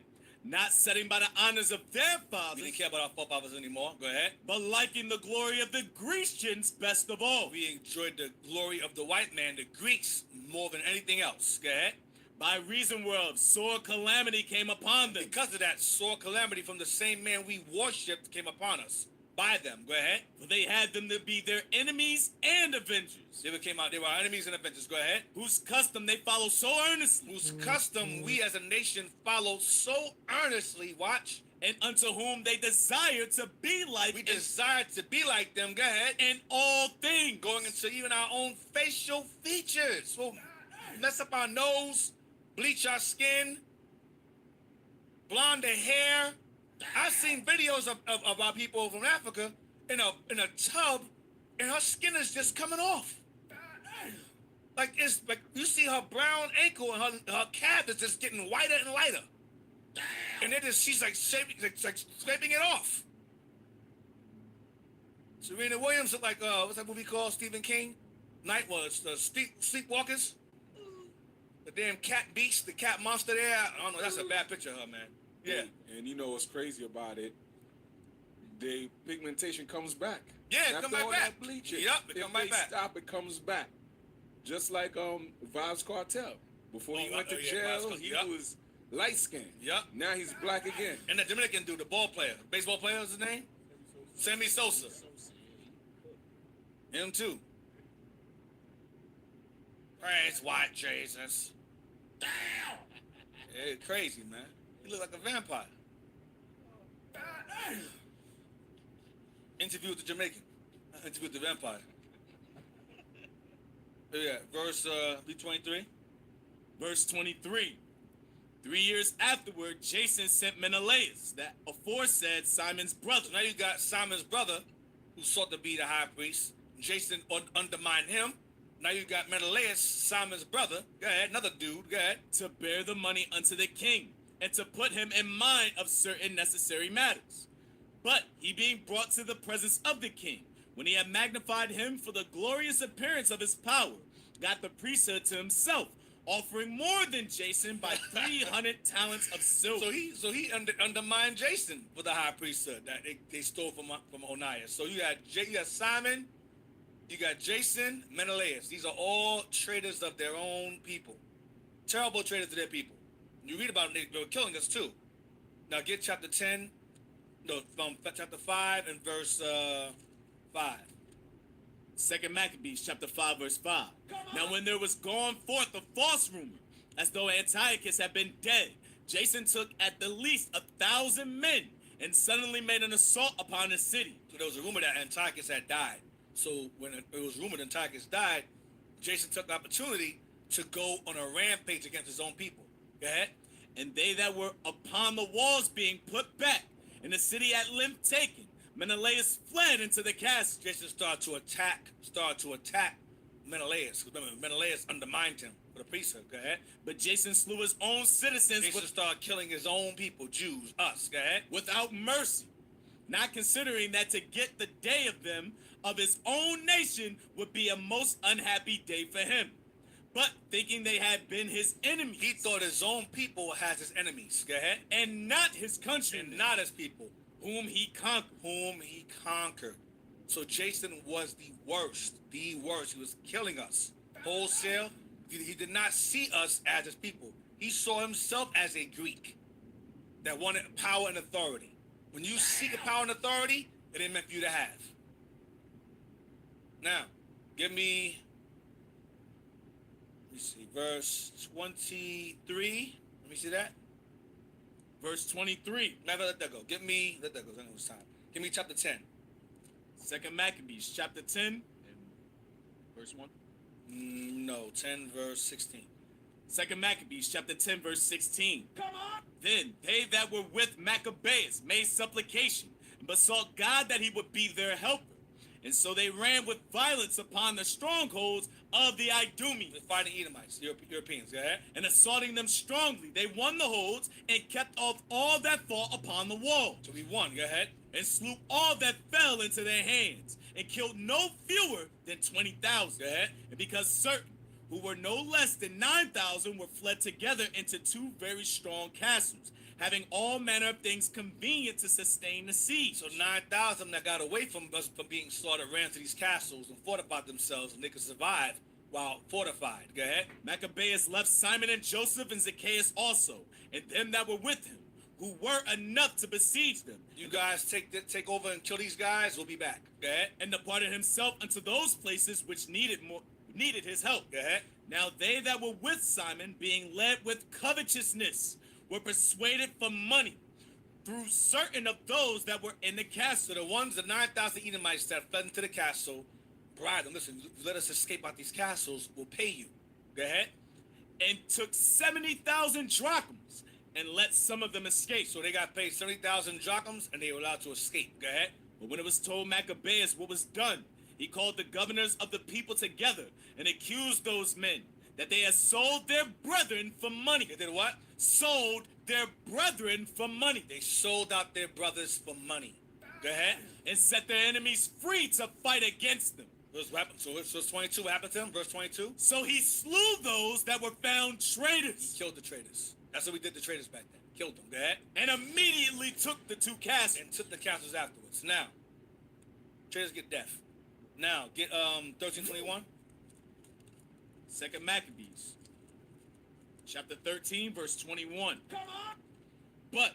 Not setting by the honors of their fathers. We didn't care about our forefathers anymore. Go ahead. But liking the glory of the Grecians best of all. We enjoyed the glory of the white man, the Greeks, more than anything else. Go ahead. By reason whereof sore calamity came upon them. Because of that, sore calamity from the same man we worshipped came upon us. By them. Go ahead. For they had them to be their enemies and avengers. They were our enemies and avengers. Go ahead. Whose custom they follow so earnestly. Whose custom we as a nation follow so earnestly. Watch. and unto whom they desire to be like We desire to be like them. Go ahead. in all things. Going into even our own facial features. We'll mess up our nose, bleach our skin, blonde their hair. I've seen videos of our people from Africa in a tub, and her skin is just coming off. Like it's like you see her brown ankle and her calf is just getting whiter and lighter. And then she's like scraping it off. Serena Williams looked like what's that movie called? Stephen King? Night was the Sleepwalkers. The damn cat beast, the cat monster there. I don't know. That's a bad picture of her, man. Yeah. And you know what's crazy about it? The pigmentation comes back. Yeah, it come After all right back. that bleaching, Yep, it if come right they back. stop, it comes back. Just like Vibes Cartel. Before he went to yeah, jail, Vibes, he yep. was light skinned. Yep. Now he's black again. And the Dominican dude, the ball player, baseball player, is his name? Sammy Sosa. Him too. Praise white Jesus. Damn. Yeah, crazy, man. He look like a vampire. Interview with the Jamaican. Interview with the vampire. Yeah, verse B23. Verse 23. 3 years afterward, Jason sent Menelaus, that aforesaid Simon's brother. So now you got Simon's brother, who sought to be the high priest. Jason undermined him. Now you got Menelaus, Simon's brother. Go ahead, another dude. Go ahead. To bear the money unto the king, and to put him in mind of certain necessary matters. But he being brought to the presence of the king, when he had magnified him for the glorious appearance of his power, got the priesthood to himself, offering more than Jason by 300 talents of silver. So he undermined Jason for the high priesthood that they stole from Onias. So you got Simon, you got Jason, Menelaus. These are all traitors of their own people. Terrible traitors to their people. You read about them, they were killing us too. Now get chapter 10, no, from chapter 5 and verse 5. 2 Maccabees chapter 5 verse 5. Now when there was gone forth a false rumor, as though Antiochus had been dead, Jason took at the least 1,000 men, and suddenly made an assault upon the city. So there was a rumor that Antiochus had died. So when it was rumored Antiochus died, Jason took the opportunity to go on a rampage against his own people. Go ahead. And they that were upon the walls being put back, and the city at length taken, Menelaus fled into the castle. Jason started to attack Menelaus. Remember, Menelaus undermined him for the priesthood. Go ahead. But Jason slew his own citizens Jason started killing his own people, Jews, us. Go ahead. without mercy, not considering that to get the day of them of his own nation would be a most unhappy day for him. But thinking they had been his enemies, He thought his own people as his enemies. Go ahead. and not his countrymen, And not his people, whom he conquered. whom he conquered. So Jason was the worst. The worst. He was killing us wholesale. He did not see us as his people. He saw himself as a Greek that wanted power and authority. When you seek a power and authority, it ain't meant for you to have. Now, give me, let me see, verse 23. Let me see that. Verse 23, Never let that go. Let that go. I know it's time. Give me chapter 10. 2 Maccabees chapter 10, and verse 1. No, 10 verse 16. 2 Maccabees chapter 10 verse 16. Come on. Then they that were with Maccabeus made supplication, and besought God that he would be their helper. And so they ran with violence upon the strongholds of the Idumeans, The fighting Edomites, Europeans, go ahead. and assaulting them strongly, they won the holds and kept off all that fought upon the wall, So we won, go ahead. and slew all that fell into their hands, and killed no fewer than 20,000. Go ahead. And because certain who were no less than 9,000 were fled together into two very strong castles, having all manner of things convenient to sustain the siege. So 9,000 that got away from us from being slaughtered ran to these castles and fortified themselves, and they could survive while fortified. Go ahead. Maccabeus left Simon and Joseph and Zacchaeus also, and them that were with him, who were enough to besiege them, You guys take over and kill these guys. We'll be back. Go ahead. and departed himself unto those places which needed his help. Go ahead. Now they that were with Simon, being led with covetousness, were persuaded for money, through certain of those that were in the castle. So the ones, the 9,000 Edomites that fled into the castle, bribed them. Listen, you let us escape out these castles, we'll pay you. Go ahead. And took 70,000 drachms and let some of them escape. So they got paid 70,000 drachms and they were allowed to escape. Go ahead. But when it was told Maccabeus what was done, he called the governors of the people together and accused those men that they had sold their brethren for money. They did what? Sold their brethren for money. They sold out their brothers for money. Go ahead. And set their enemies free to fight against them. So verse 22, what happened to him? Verse 22? So he slew those that were found traitors. Killed the traitors. That's what we did to traitors back then. Killed them. Go ahead. And immediately took the two castles. And took the castles afterwards. Now, traitors get death. Now, get 1321. Second Maccabees, chapter 13, verse 21. Come on! But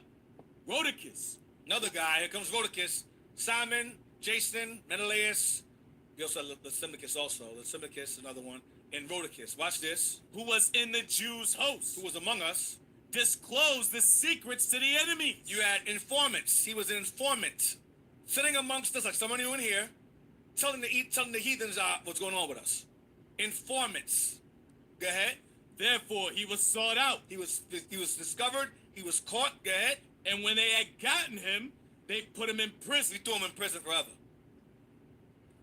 Rhodicus, Another guy, here comes Rhodicus, Simon, Jason, Menelaus. We also have Lysimachus also. Lysimachus, another one. And Rhodicus. Watch this. who was in the Jews' host, Who was among us. disclosed the secrets to the enemy. You had informants. He was an informant. Sitting amongst us, like someone you in here, telling the heathens what's going on with us. Informants. Go ahead. Therefore he was sought out. He was discovered. He was caught. Go ahead. And when they had gotten him, they put him in prison. We threw him in prison forever.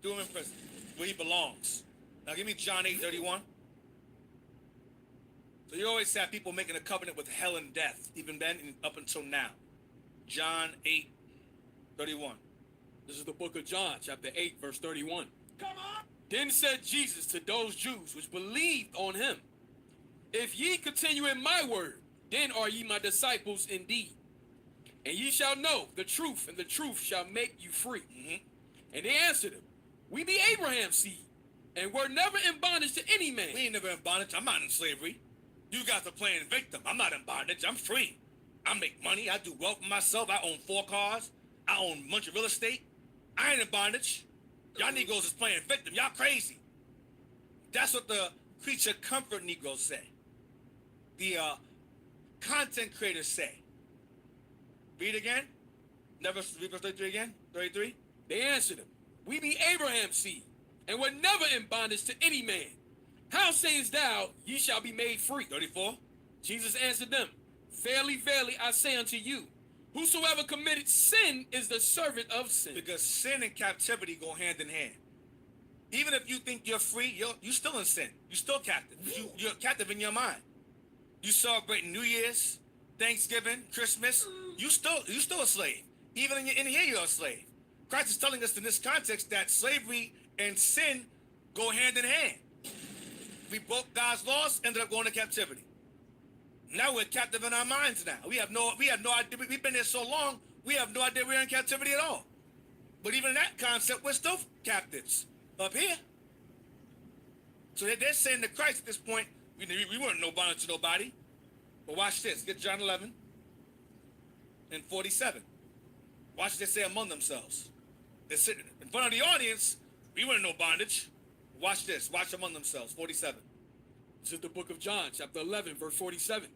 Threw him in prison where he belongs. Now give me John 8:31. So you always have people making a covenant with hell and death, even then and up until now. John 8:31. This is the book of John, chapter 8, verse 31. Come on! Then said Jesus to those Jews which believed on him, If ye continue in my word, then are ye my disciples indeed. And ye shall know the truth, and the truth shall make you free. And they answered him, We be Abraham's seed, and were never in bondage to any man. We ain't never in bondage. I'm not in slavery. You guys are playing victim. I'm not in bondage. I'm free. I make money. I do well for myself. I own 4 cars. I own a bunch of real estate. I ain't in bondage. Y'all Negroes is playing victim. Y'all crazy. That's what the creature comfort Negroes say. The content creators say. Read again. Never read verse 33 again. 33. They answered him, We be Abraham's seed, and were never in bondage to any man. How sayest thou, ye shall be made free? 34. Jesus answered them, Verily, verily, I say unto you, whosoever committed sin is the servant of sin. Because sin and captivity go hand in hand. Even if you think you're free, you're still in sin. You're still captive. You're captive in your mind. You celebrate New Year's, Thanksgiving, Christmas. You still a slave. Even in here, you're a slave. Christ is telling us in this context that slavery and sin go hand in hand. We broke God's laws, ended up going to captivity. Now we're captive in our minds now. We have no idea. We've been there so long, we have no idea we're in captivity at all. But even in that concept, we're still captives up here. So they're saying to Christ at this point, we weren't no bondage to nobody. But watch this. Get John 11 and 47. Watch what they say among themselves. They're sitting in front of the audience. We weren't no bondage. Watch this. Watch among themselves. 47. This is the book of John, chapter 11, verse 47.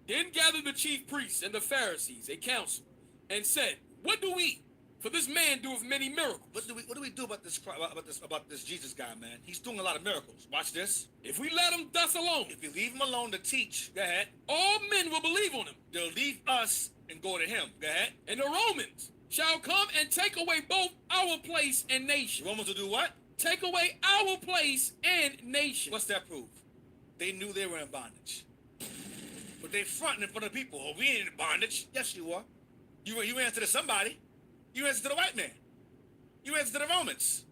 Then gathered the chief priests and the Pharisees a council, and said, What do we? For this man doeth many miracles. What do we do about this Jesus guy, man? He's doing a lot of miracles. Watch this. If we let him thus alone, If you leave him alone to teach, go ahead. all men will believe on him. They'll leave us and go to him. Go ahead. And the Romans shall come and take away both our place and The nation. Romans will do what? Take away our place and nation. What's that proof? They knew they were in bondage. But they fronting in front of people. Oh, we ain't in bondage. Yes, you are. You answer to somebody. You answer to the white man. You answer to the Romans.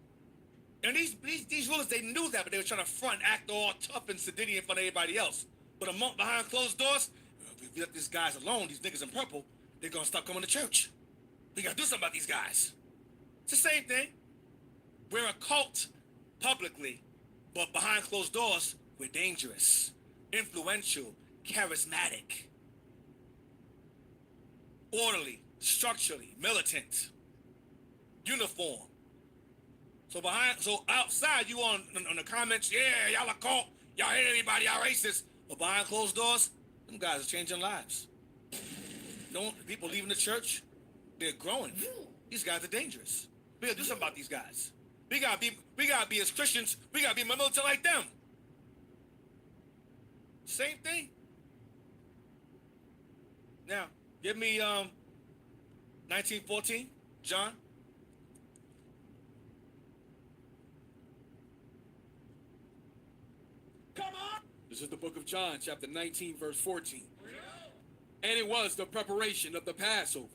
And these rulers, they knew that, but they were trying to front and act all tough and sedity in front of everybody else. But behind closed doors, if we let these guys alone, these niggas in purple, they're going to stop coming to church. We got to do something about these guys. It's the same thing. We're a cult publicly, but behind closed doors, we're dangerous, influential, charismatic, orderly, structurally, militant, uniform. So outside, you on the comments, yeah, y'all a cult, y'all hate everybody, y'all racist. But behind closed doors, them guys are changing lives. No people leaving the church. They're growing. These guys are dangerous. We gotta do something about these guys. We gotta be as Christians. We gotta be militant like them. Same thing. Now, give me 1914, John. Come on! This is the book of John, chapter 19, verse 14. And it was the preparation of the Passover,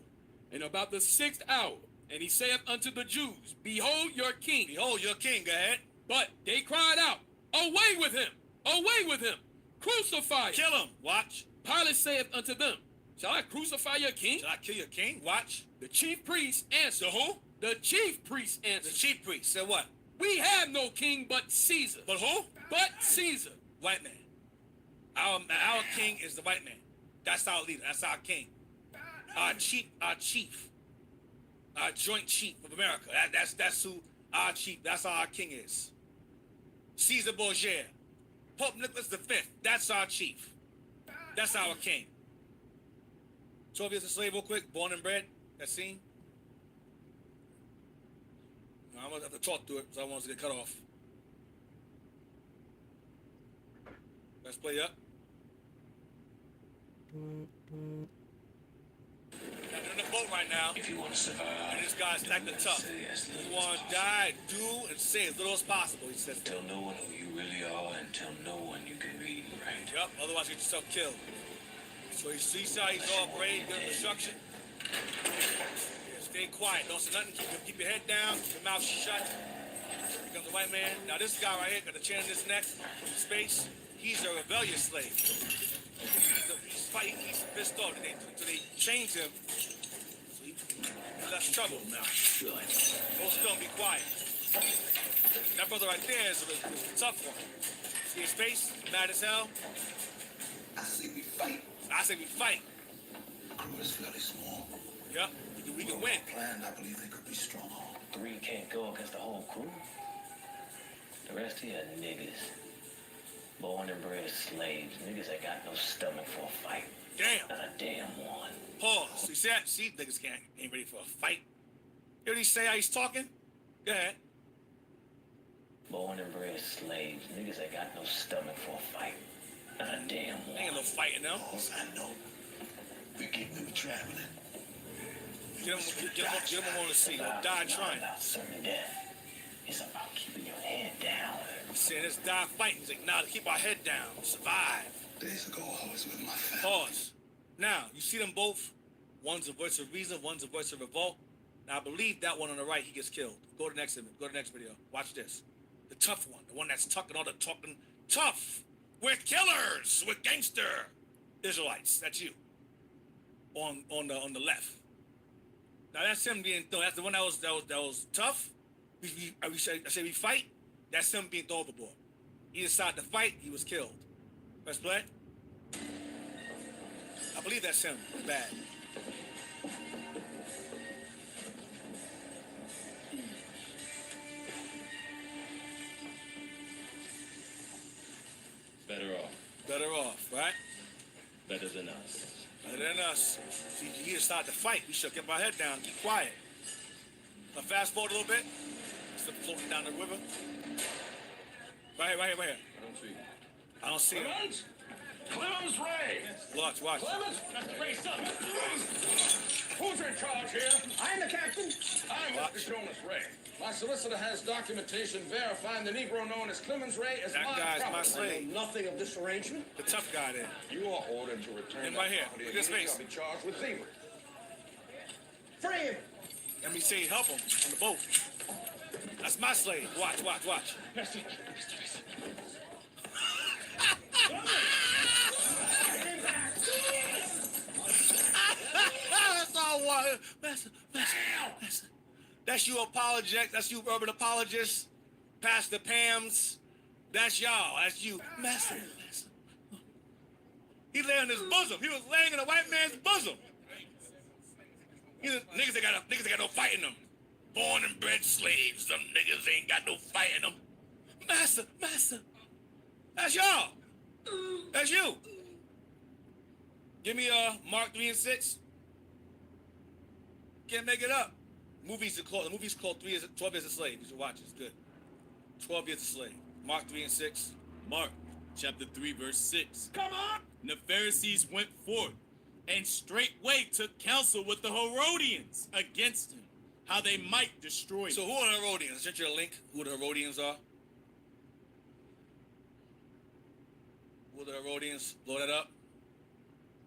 and about the 6th hour, and he saith unto the Jews, Behold your king. Behold your king, go ahead. But they cried out, Away with him! Away with him! Crucify him! Kill him. Watch. Pilate saith unto them, Shall I crucify your king? Shall I kill your king? Watch. The chief priests answered. The who? The chief priests The answered. chief priest said what? We have no king but Caesar. But who? But Caesar. White man. Our king is the white man. That's our leader. That's our king. Our chief, our joint chief of America. That's who our chief. That's how our king is. Caesar Borgia, Pope Nicholas V. That's our chief. That's our king. 12 years a slave, real quick. Born and bred. That scene. I'm gonna have to talk to it, so I want to get cut off. Let's play up. I'm in the boat right now. If you want to survive, And this guy's like the tough. say as little You as want to possible. die, do, and say as little as possible, he says. Tell no one who you really are, and tell no one you can read and write. Yep, otherwise you get yourself killed. So you see how he's all brave, good instruction. Yeah, stay quiet, don't say nothing, keep your head down, keep your mouth shut. Here comes the white man. Now this guy right here got a chain in his neck, space. He's a rebellious slave. He's fighting, he's pissed off. So they changed him. So he less trouble now. Hold still and be quiet. That brother right there is a tough one. See his face? Mad as hell? I say we fight. I say we fight. The crew is fairly small. Yep, we can win. Planned, I believe they could be strong. 3 can't go against the whole crew. The rest here are niggas. Born and bred slaves. Niggas that got no stomach for a fight. Damn. Not a damn one. Pause. You see that? See, niggas ain't ready for a fight. You heard he say how he's talking? Go ahead. Born and bred slaves. Niggas that got no stomach for a fight. Not a damn one. Ain't no fighting now. All I know, we keep them traveling. Get him on the seat. Or die It's not trying. about certain death. It's about keeping your head down. He's saying let's die fighting. He's like, nah, keep our head down. Survive. Days ago, I was with my family. Pause. Now, you see them both? One's a voice of reason, one's a voice of revolt. Now, I believe that one on the right, he gets killed. Go to the next image. Go to the next video. Watch this. The tough one. The one that's talking all the talking. Tough. We're killers. We're gangster. Israelites. That's you. On the left. Now, that's him being thrown. That's the one that was tough. I say we fight. That's him being thrown overboard. He decided to fight. He was killed. Press play. I believe that's him. Bad. Better off. Better off, right? Better than us. Better than us. See, he decided to fight. We should keep our head down. Keep quiet. Now fast forward a little bit. Instead of floating down the river. Right here. I don't see. I don't see him. Clemens Ray! Watch. Clemens, race up! Who's in charge here? I'm the captain. I'm Watch. Mr. Jonas Ray. My solicitor has documentation verifying the Negro known as Clemens Ray as That my guy's my property. slave. Nothing of this arrangement. The tough guy there. You are ordered to return Him that right here. property Look at his immediately. face. I'll be charged with thievery. Free him! Let me say help him on the boat. That's my slave. Watch. Mister. That's all one. Master. That's you apologetic. That's you urban apologists. Pastor Pam's. That's y'all. That's you. Master. He lay in his bosom. He was laying in a white man's bosom. Niggas that got no fight in them. Born and bred slaves. Some niggas ain't got no fight in them. Master. That's y'all. That's you. Give me Mark 3 and 6. Can't make it up. The movie's called 12 Years a Slave. You should watch it. It's good. 12 Years a Slave. Mark 3 and 6. Mark chapter 3, verse 6. Come on! And the Pharisees went forth and straightway took counsel with the Herodians against him, how they might destroy him. So who are the Herodians? I sent you a link. Who the Herodians are? Who are the Herodians? Blow that up.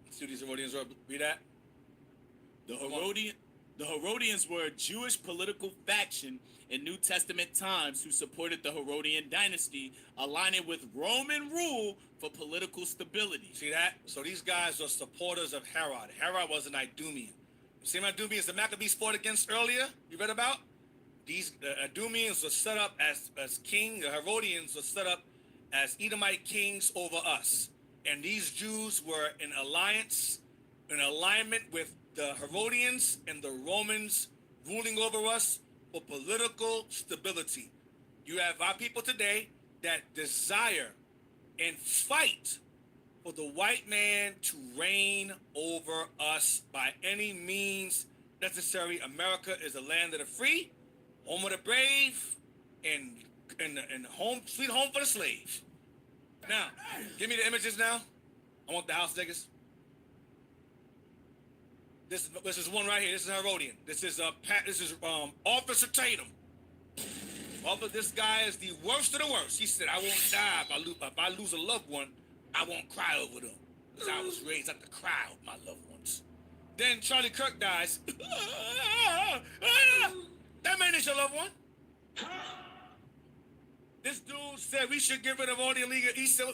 See who these Herodians are. Read that. The Herodians were a Jewish political faction in New Testament times who supported the Herodian dynasty, aligning with Roman rule for political stability. See that? So these guys are supporters of Herod. Herod was an Idumean. Same Idumeans the Maccabees fought against earlier, you read about? These Idumeans were set up as king. The Herodians were set up as Edomite kings over us. And these Jews were in alignment with the Herodians and the Romans ruling over us for political stability. You have our people today that desire and fight for the white man to reign over us by any means necessary. America is a land of the free, home of the brave, and home, sweet home for the slave. Now, give me the images now. I want the house niggas. This is one right here. This is Herodian. This is Officer Tatum. This guy is the worst of the worst. He said, "I won't die if I lose a loved one. I won't cry over them, because I was raised not to cry over my loved ones." Then Charlie Kirk dies. That man is your loved one. This dude said we should get rid of all the illegal. He said,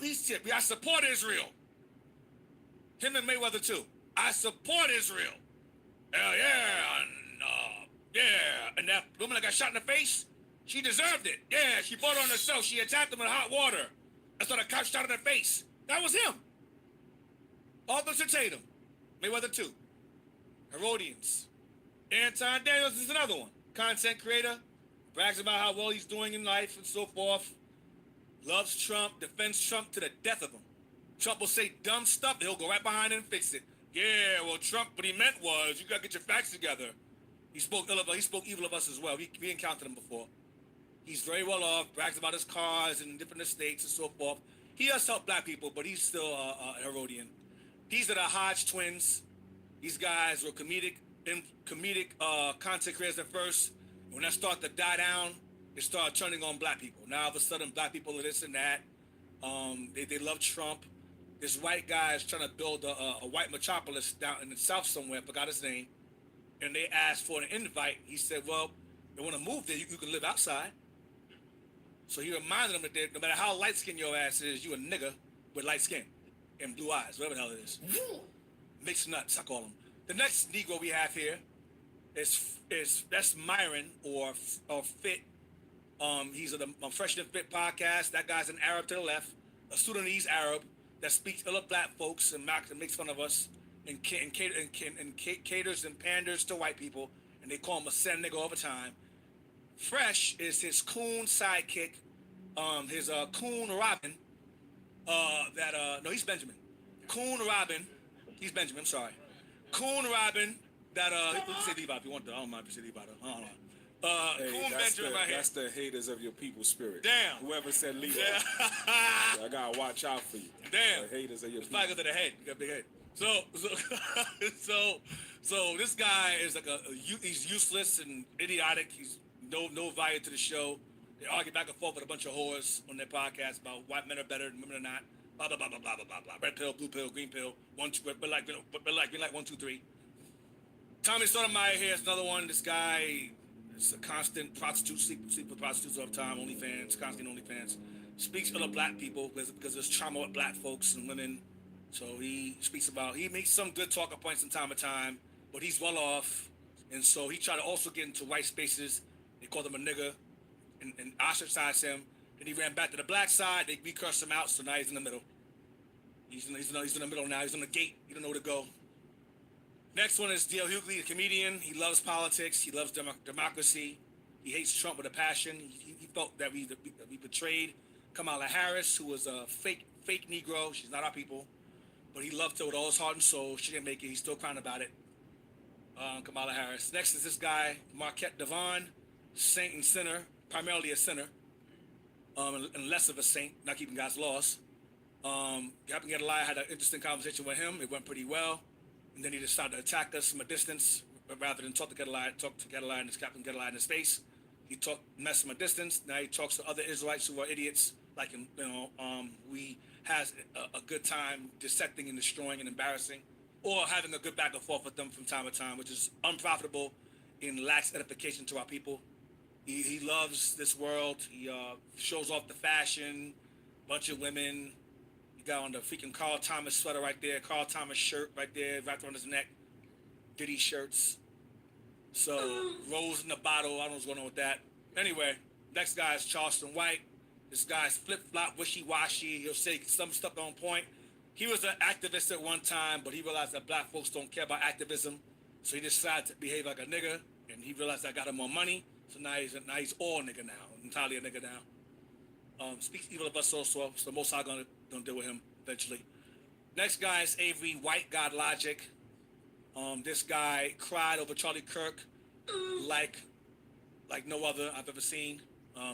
"I support Israel." Him and Mayweather too. I support Israel. Hell yeah, and and that woman that got shot in the face, she deserved it. Yeah, she brought it on herself. She attacked him in hot water. That's why the cop shot in her face. That was him. Officer Tatum, Mayweather too. Herodians. Anton Daniels is another one. Content creator, brags about how well he's doing in life and so forth. Loves Trump, defends Trump to the death of him. Trump will say dumb stuff, he'll go right behind it and fix it. Yeah, well, Trump, what he meant was, you gotta get your facts together. He spoke evil of us as well. We encountered him before. He's very well off, brags about his cars in different estates and so forth. He does help black people, but he's still a Herodian. These are the Hodge twins. These guys were comedic content creators at first. When that started to die down, they started turning on black people. Now all of a sudden, black people are this and that. They love Trump. This white guy is trying to build a white metropolis down in the south somewhere. I forgot his name. And they asked for an invite. He said, "Well, they want to move there. You can live outside." So he reminded them that no matter how light skinned your ass is, you a nigga with light skin and blue eyes, whatever the hell it is. Mixed nuts, I call him. The next Negro we have here is that's Myron or Fit. He's on the Fresh and Fit podcast. That guy's an Arab to the left, a Sudanese Arab that speaks ill of black folks and makes fun of us and caters and panders to white people, and they call him a sand nigga all the time. Fresh is his coon sidekick, his coon Robin. No, he's Benjamin. Coon Robin, he's Benjamin. I'm sorry. Coon Robin. That you can say Levi if you want to. I don't mind if you say Levi. Hey, Coon Benjamin right here. That's the haters of your people's spirit. Damn. Whoever said Levi. Yeah. I gotta watch out for you. Damn. The haters of your people. Flag to the head. You got a big head. So this guy is like he's useless and idiotic. He's no value to the show. They argue back and forth with a bunch of whores on their podcast about white men are better and women are not. Blah blah blah blah blah blah blah. Red pill, blue pill, green pill. But like 1, 2, 3. Tommy Sotomayor here is another one. This guy is a constant prostitute, sleep with prostitutes all the time. Constant OnlyFans. Speaks ill of black people because there's trauma with black folks and women. So he makes some good talking points from time to time, but he's well off. And so he tried to also get into white spaces. They called him a nigger and ostracized him. Then he ran back to the black side. We cursed him out, so now he's in the middle. He's in the middle now. He's on the gate. He don't know where to go. Next one is D.L. Hughley, the comedian. He loves politics. He loves democracy. He hates Trump with a passion. He felt that we betrayed Kamala Harris, who was a fake Negro. She's not our people. But he loved her with all his heart and soul. She didn't make it. He's still crying about it. Kamala Harris. Next is this guy, Marquette Devon, saint and sinner, primarily a sinner, and less of a saint, not keeping God's laws. Captain Gedaliah had an interesting conversation with him. It went pretty well. And then he decided to attack us from a distance rather than talk to Gedaliah and his Captain Gedaliah in his face. He messed from a distance. Now he talks to other Israelites who are idiots. Like him, we has a good time dissecting and destroying and embarrassing, or having a good back and forth with them from time to time, which is unprofitable and lacks edification to our people. He loves this world. He shows off the fashion, bunch of women. He got on the freaking Carl Thomas sweater right there, Carl Thomas shirt right there, wrapped around his neck, Diddy shirts. So, Rose in the bottle, I don't know what's going on with that. Anyway, next guy is Charleston White. This guy's flip-flop, wishy-washy. He'll say some stuff on point. He was an activist at one time, but he realized that black folks don't care about activism. So he decided to behave like a nigga, and he realized that got him more money. So now he's all nigga now, entirely a nigga now. Speaks evil of us also, so most are gonna deal with him eventually. Next guy is Avery, White God Logic. This guy cried over Charlie Kirk like no other I've ever seen.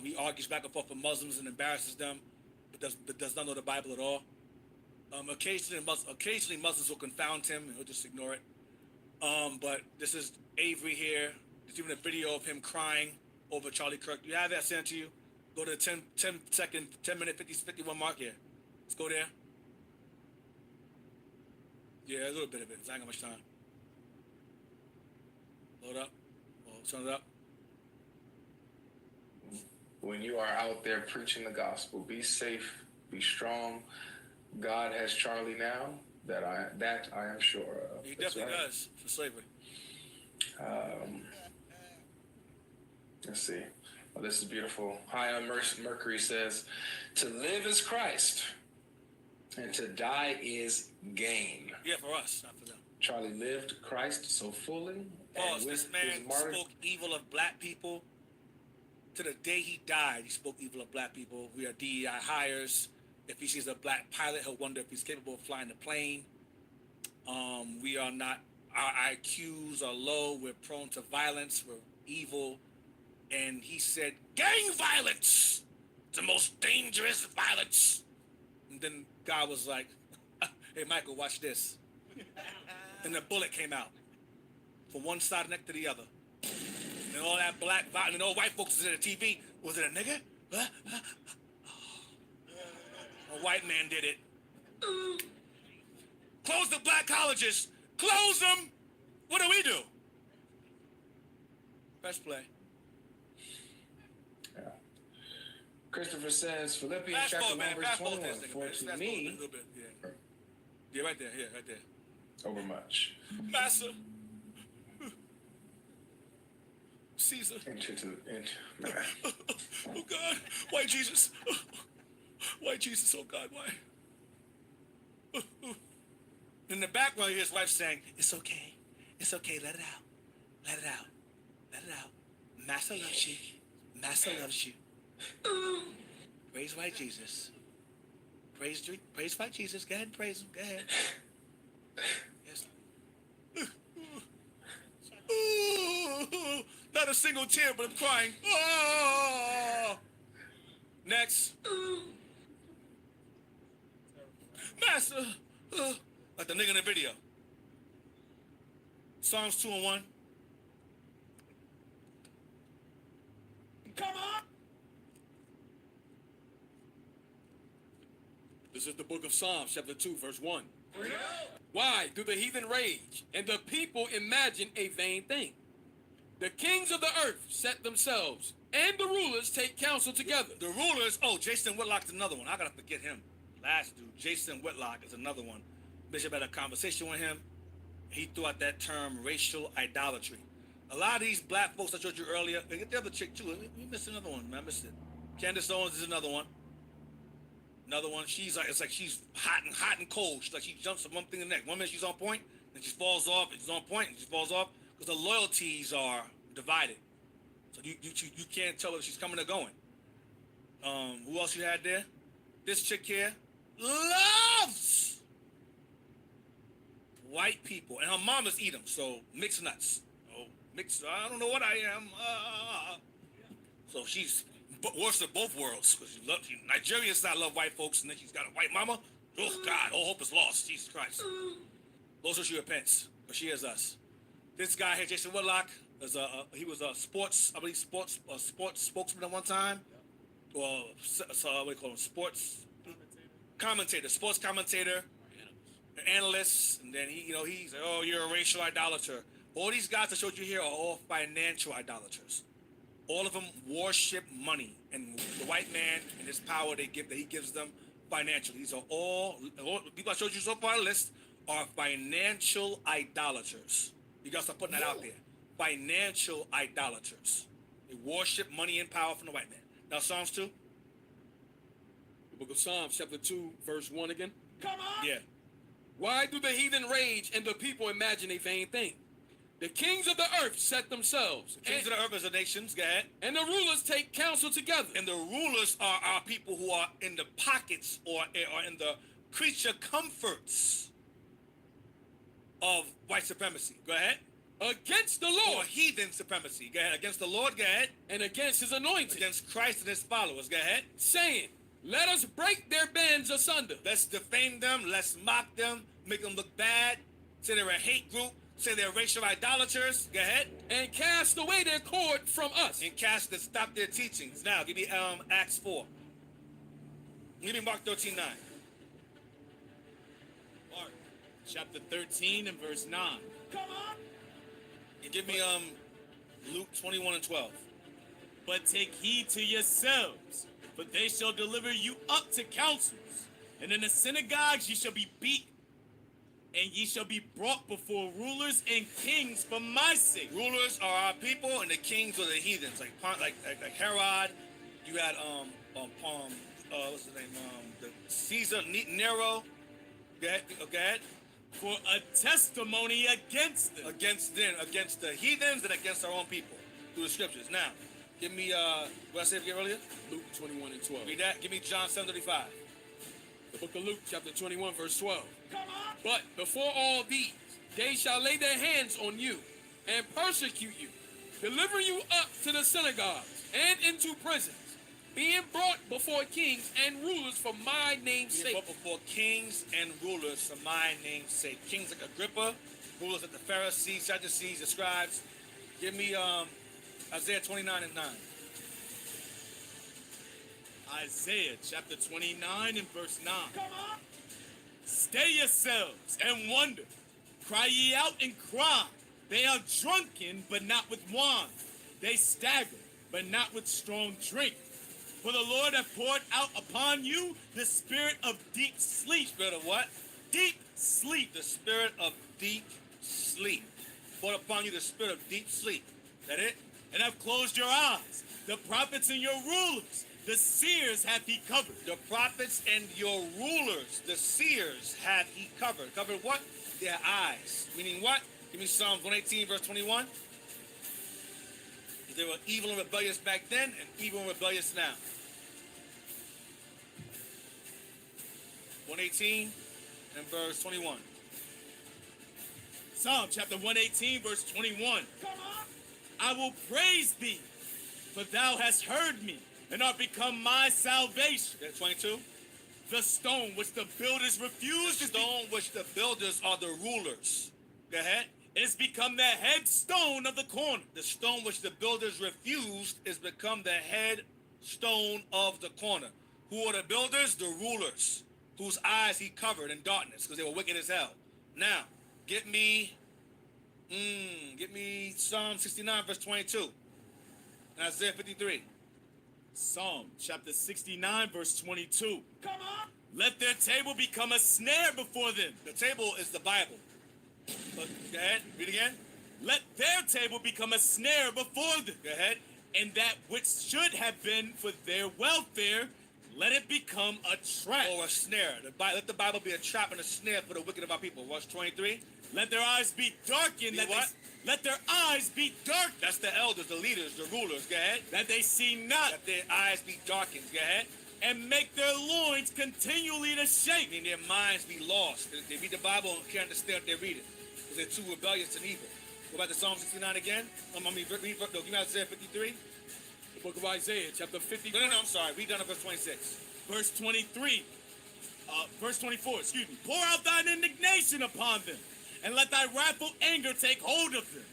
He argues back and forth with Muslims and embarrasses them, but does not know the Bible at all. Occasionally Muslims will confound him and he'll just ignore it. But this is Avery here. There's even a video of him crying over Charlie Kirk. Do you have that sent to you? Go to the 10 minute, 51 mark here. Let's go there. Yeah, a little bit of it. I ain't got much time. Load up. Well, turn it up. When you are out there preaching the gospel, be safe, be strong. God has Charlie now. That I am sure of. He definitely does for slavery. Let's see. Oh, this is beautiful. High on Mercury says, "To live is Christ, and to die is gain." Yeah, for us, not for them. Charlie lived Christ so fully. Pause. This man spoke evil of black people. To the day he died, he spoke evil of black people. We are DEI hires. If he sees a black pilot, he'll wonder if he's capable of flying the plane. We are not, our IQs are low. We're prone to violence. We're evil. And he said, gang violence, the most dangerous violence. And then God was like, hey, Michael, watch this. And the bullet came out from one side of the neck to the other. And all that black violence, and all white folks was in the TV. Was it a nigga? A white man did it. Close the black colleges. Close them. What do? Press play. Yeah. Christopher says, Philippians chapter 1, verse 21. For to me, yeah, right there. Yeah, right there. Overmuch. Master. Caesar. Oh God, why Jesus? Why Jesus? Oh God, why? In the background, you hear his wife saying, "It's okay, it's okay. Let it out, let it out, let it out. Master loves you. Master loves you." Praise white Jesus. Praise white Jesus. Go ahead and praise him. Go ahead. Yes. Not a single tear, but I'm crying. Oh! Next. Master. Like the nigga in the video. Psalms 2 and 1. Come on! This is the book of Psalms, chapter 2, verse 1. Why do the heathen rage, and the people imagine a vain thing? The kings of the earth set themselves, and the rulers take counsel together. The rulers, Jason Whitlock's another one. I gotta forget him. Last dude, Jason Whitlock is another one. Bishop had a conversation with him. He threw out that term, racial idolatry. A lot of these black folks I showed you earlier, they get the other chick too. We missed another one, man. I missed it. Candace Owens is another one. Another one. She's like, it's like she's hot and cold. She's like she jumps from one thing to the next. 1 minute she's on point, then she falls off. And she's on point, and she falls off because the loyalties are divided. So you can't tell whether she's coming or going. Who else you had there? This chick here loves white people, and her mamas eat them. So mixed nuts. Oh, mixed. I don't know what I am. So she's worse of both worlds. Because Nigerians not love white folks, and then she's got a white mama. Oh God, all hope is lost. Jesus Christ. Those are she repents, but she is us. This guy here, Jason Whitlock, he was a sports spokesman at one time. Well, so what do you call him? Sports commentator, analyst, and then he's like, oh, you're a racial idolater. All these guys I showed you here are all financial idolaters. All of them worship money and the white man and his power that he gives them financially. These are all people I showed you so far on the list are financial idolaters. You gotta start putting that out there. Financial idolaters. They worship money and power from the white man. Now Psalms 2. The book of Psalms, chapter 2, verse 1 again. Come on! Yeah. Why do the heathen rage and the people imagine a vain thing? The kings of the earth set themselves. Kings of the earth as the nations, go ahead. And the rulers take counsel together. And the rulers are people who are in the pockets or in the creature comforts of white supremacy. Go ahead. Against the Or Lord. heathen supremacy. Go ahead. Against the Lord, go ahead. And against his anointed. Against Christ and his followers, go ahead. Saying, let us break their bands asunder. Let's defame them. Let's mock them. Make them look bad. Say they're a hate group. Say they're racial idolaters. Go ahead. And cast away their cord from us. And stop their teachings. Now, give me Acts 4. Give me Mark 13:9. Mark chapter 13 and verse 9. Come on! And give me Luke 21:12. But take heed to yourselves, for they shall deliver you up to councils, and in the synagogues ye shall be beat, and ye shall be brought before rulers and kings for my sake. Rulers are our people, and the kings are the heathens. Like Herod. You had what's his name? The Caesar Nero. Go ahead. For a testimony against them. Against the heathens and against our own people through the scriptures. Now, give me what I said earlier. Luke 21 and 12. Read that. Give me John 7:35. The book of Luke, chapter 21, verse 12. Come on! But before all these, they shall lay their hands on you and persecute you, delivering you up to the synagogues and into prisons, being brought before kings and rulers for my name's Being sake. brought before kings and rulers for my name's sake. Kings like Agrippa, rulers like the Pharisees, Sadducees, the scribes. Give me Isaiah 29 and 9. Isaiah chapter 29 and verse 9. Come on! Stay yourselves and wonder. Cry ye out and cry. They are drunken, but not with wine. They stagger, but not with strong drink. For the Lord hath poured out upon you the spirit of deep sleep. Spirit of what? Deep sleep. The spirit of deep sleep. Poured upon you the spirit of deep sleep. That it? And have closed your eyes. The prophets and your rulers, the seers hath he covered. The prophets and your rulers, the seers, have he covered. Covered what? Their eyes. Meaning what? Give me Psalms 118, verse 21. They were evil and rebellious back then and evil and rebellious now. 118 and verse 21. Psalm chapter 118, verse 21. Come on! I will praise thee, for thou hast heard me, and art become my salvation. 22. The stone which the builders refused The stone which the builders are the rulers. Go ahead. is become the headstone of the corner. The stone which the builders refused is become the headstone of the corner. Who are the builders? The rulers, whose eyes he covered in darkness because they were wicked as hell. Now, get me Psalm 69, verse 22. And Isaiah 53. Psalm chapter 69, verse 22. Come on! Let their table become a snare before them. The table is the Bible. Go ahead, read again. Let their table become a snare before them. Go ahead. And that which should have been for their welfare, let it become a trap. Or a snare. Let the Bible be a trap and a snare for the wicked of our people. Verse 23. Let their eyes be darkened. Let their eyes be darkened. That's the elders, the leaders, the rulers. Go ahead. That they see not. Let their eyes be darkened. Go ahead. and make their loins continually to shake. Meaning their minds be lost. They read the Bible and can't understand what they're reading because they're too rebellious and evil. Go back to Psalm 69 again. Give me Isaiah 53. The book of Isaiah, chapter 53. No, I'm sorry. Read down to verse 26. Verse 23. Verse 24, excuse me. Pour out thine indignation upon them, and let thy wrathful anger take hold of them.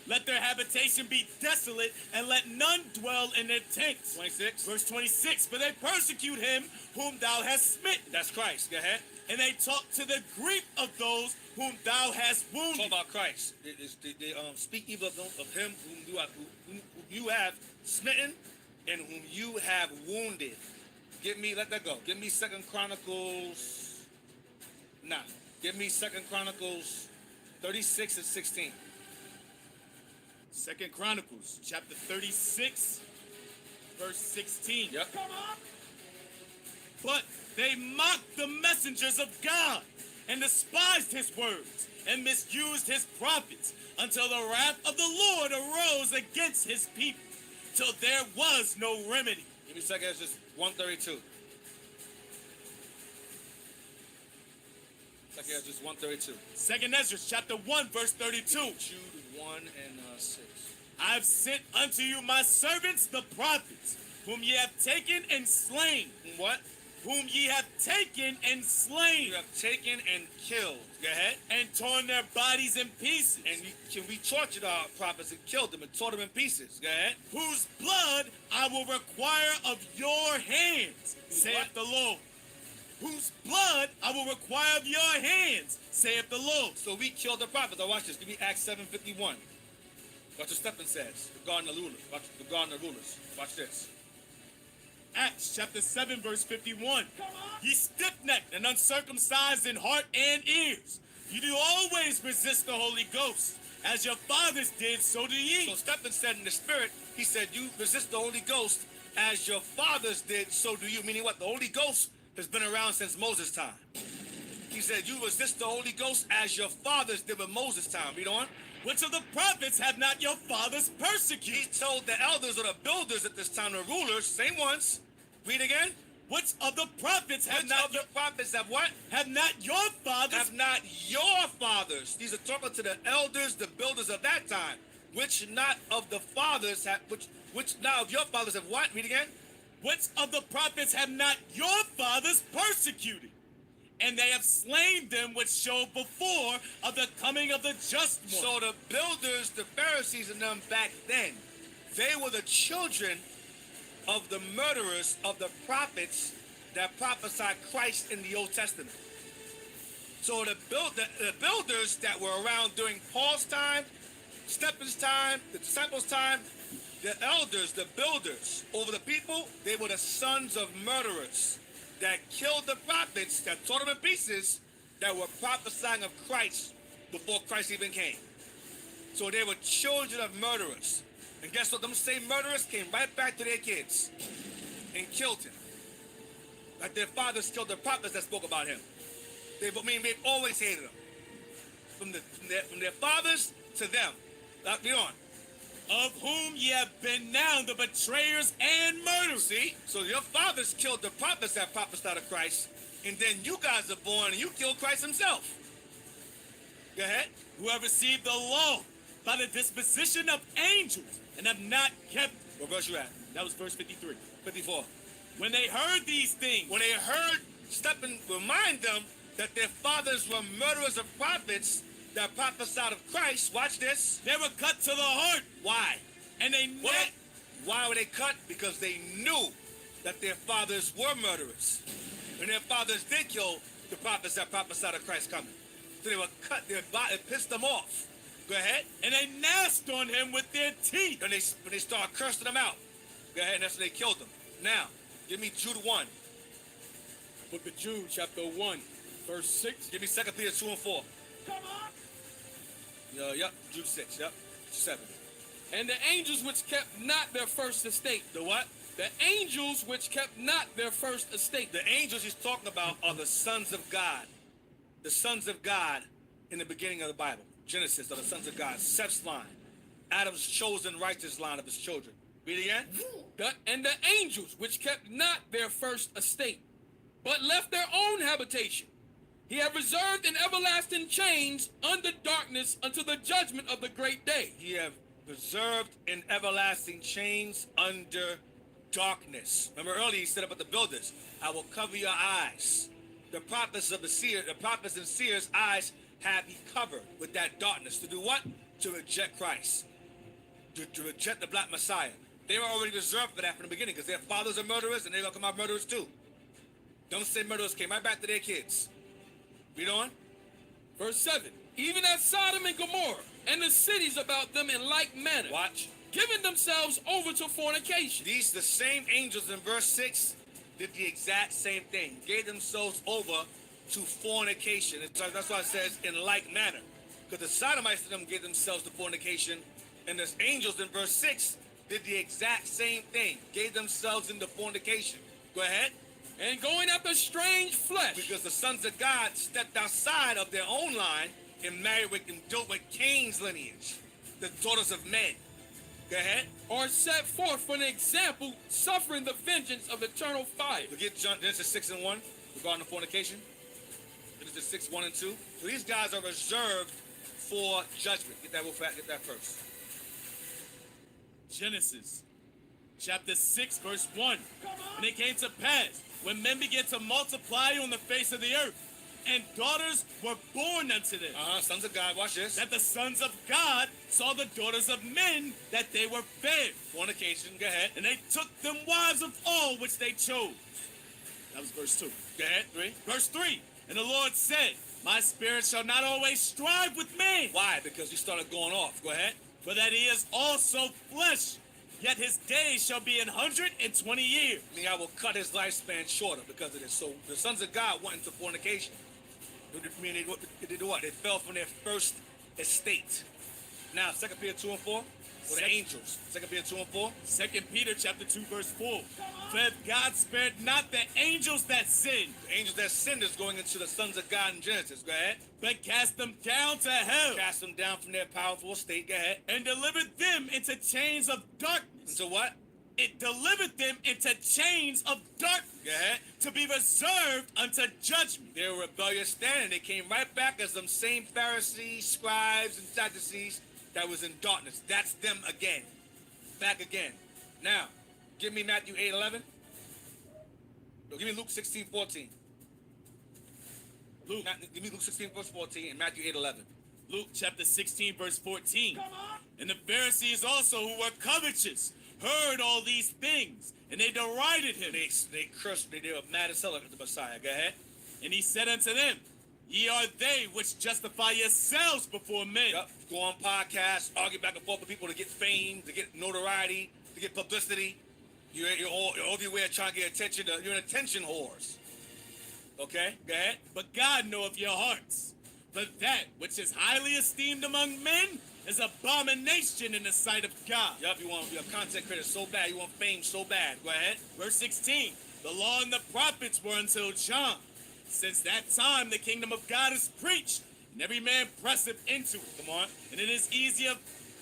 Let their habitation be desolate, and let none dwell in their tents. 26. Verse 26. For they persecute him whom thou hast smitten. That's Christ. Go ahead. And they talk to the grief of those whom thou hast wounded. Talk about Christ. They speak evil of him whom you have smitten and whom you have wounded. Let that go. Give me 2 Chronicles. Nah. Give me 2 Chronicles 36 and 16. 2 Chronicles, chapter 36, verse 16. Yep. Come on. But they mocked the messengers of God and despised his words and misused his prophets until the wrath of the Lord arose against his people, till there was no remedy. Give me 2 Ezra 132. 2 Ezra 132. 2 Ezra chapter 1, verse 32. Jude 1 and 6. I have sent unto you my servants, the prophets, whom ye have taken and slain. What? Whom ye have taken and slain. You have taken and killed. Go ahead. And torn their bodies in pieces. And we tortured our prophets and killed them and tore them in pieces. Go ahead. Whose blood I will require of your hands, saith the Lord. Whose blood I will require of your hands, saith the Lord. So we killed the prophets. Now watch this. Give me Acts 7:51. Watch what Stephen says. Regarding the rulers. Regarding the rulers. Watch this. Acts chapter 7, verse 51. Ye stiff-necked and uncircumcised in heart and ears. You do always resist the Holy Ghost. As your fathers did, so do ye. So Stephen said in the spirit, he said, you resist the Holy Ghost as your fathers did, so do you. Meaning what? The Holy Ghost has been around since Moses' time. He said, you resist the Holy Ghost as your fathers did with Moses' time. Read on. Which of the prophets have not your fathers persecuted? He told the elders or the builders at this time, the rulers, same ones. Read again. Which of the prophets have the prophets have what? Have not your fathers? Have not your fathers. These are talking to the elders, the builders of that time. Which not of the fathers have, which not of your fathers have what? Read again. Which of the prophets have not your fathers persecuted? And they have slain them which showed before of the coming of the just one. So the builders, the Pharisees and them back then, they were the children of the murderers of the prophets that prophesied Christ in the Old Testament. So the builders that were around during Paul's time, Stephen's time, the disciples' time, the elders, the builders over the people, they were the sons of murderers that killed the prophets, that tore them in pieces, that were prophesying of Christ before Christ even came. So they were children of murderers. And guess what? Them same murderers came right back to their kids and killed him. Like their fathers killed the prophets that spoke about him. They've always hated him. From their fathers to them. Read on. Of whom ye have been now the betrayers and murderers. See? So your fathers killed the prophets that prophesied of Christ, and then you guys are born and you killed Christ himself. Go ahead. Who have received the law by the disposition of angels and have not kept. What verse you at? That was verse 53. 54. When they heard these things. When they heard, Stephen remind them that their fathers were murderers of prophets that prophesied of Christ. Watch this. They were cut to the heart. Why? And they Why were they cut? Because they knew that their fathers were murderers. And their fathers did kill the prophets that prophesied of Christ coming. So they were cut, their body, it pissed them off. Go ahead. And they gnashed on him with their teeth. And they started cursing him out. Go ahead, and that's when they killed him. Now, give me Jude 1. Book of Jude, chapter 1, verse 6. Give me 2 Peter 2 and 4. Come on. Yep, Jude 6, yep, 7. And the angels which kept not their first estate. The what? The angels which kept not their first estate. The angels he's talking about are the sons of God. The sons of God in the beginning of the Bible. Genesis are the sons of God. Seth's line. Adam's chosen righteous line of his children. Read again. and the angels which kept not their first estate, but left their own habitation, he hath reserved in everlasting chains under darkness unto the judgment of the great day. He have preserved in everlasting chains under darkness. Remember earlier he said about the builders, I will cover your eyes. The prophets of the seer, the prophets and seers' eyes have he covered with that darkness. To do what? To reject Christ. To reject the black Messiah. They were already reserved for that from the beginning because their fathers are murderers and they're going to come out murderers too. Don't say murderers came right back to their kids. Read on. Verse 7. Even as Sodom and Gomorrah and the cities about them in like manner. Watch. Giving themselves over to fornication. These the same angels in verse 6 did the exact same thing. Gave themselves over to fornication. That's why it says in like manner. Because the Sodomites to them gave themselves to fornication. And the angels in verse 6 did the exact same thing. Gave themselves into fornication. Go ahead. And going after strange flesh. Because the sons of God stepped outside of their own line and married with and dealt with Cain's lineage. The daughters of men. Go ahead. Or set forth for an example, suffering the vengeance of eternal fire. Forget Genesis 6 and 1 regarding the fornication. Genesis 6, 1 and 2. So these guys are reserved for judgment. Get that first. Genesis chapter 6, verse 1. And it came to pass, when men began to multiply on the face of the earth, and daughters were born unto them. Sons of God, watch this. That the sons of God saw the daughters of men, that they were fair. Fornication, go ahead. And they took them wives of all which they chose. That was verse 2. Go ahead, 3. Verse 3. And the Lord said, my spirit shall not always strive with man. Why? Because you started going off. Go ahead. For that he is also flesh, yet his days shall be 120 years. Meaning I will cut his lifespan shorter because of this. So the sons of God went into fornication. They did what? They fell from their first estate. Now, 2 Peter 2 and 4, or the angels. 2 Peter 2 and 4. 2 Peter chapter 2, verse 4. For if God spared not the angels that sinned. The angels that sinned is going into the sons of God in Genesis. Go ahead. But cast them down to hell. Cast them down from their powerful estate. Go ahead. And delivered them into chains of darkness. Into what? It delivered them into chains of darkness. Go ahead. To be reserved unto judgment. They were rebellious then, and they came right back as them same Pharisees, scribes, and Sadducees that was in darkness. That's them again. Back again. Now, give me Matthew 8:11. No, give me Luke 16:14. Give me Luke 16, verse 14, and Matthew 8:11. Luke chapter 16, verse 14. And the Pharisees also, who were covetous, heard all these things, and they derided him. They cursed, they were mad as hell at the Messiah. Go ahead. And he said unto them, ye are they which justify yourselves before men. Yep. Go on podcasts, argue back and forth with people to get fame, to get notoriety, to get publicity. You're all everywhere trying to get attention. You're an attention whores. Okay, go ahead. But God knoweth your hearts. For that which is highly esteemed among men is abomination in the sight of God. Yup, you want your content creator so bad, you want fame so bad. Go ahead. Verse 16. The law and the prophets were until John. Since that time the kingdom of God is preached, and every man presseth into it. Come on. And it is easier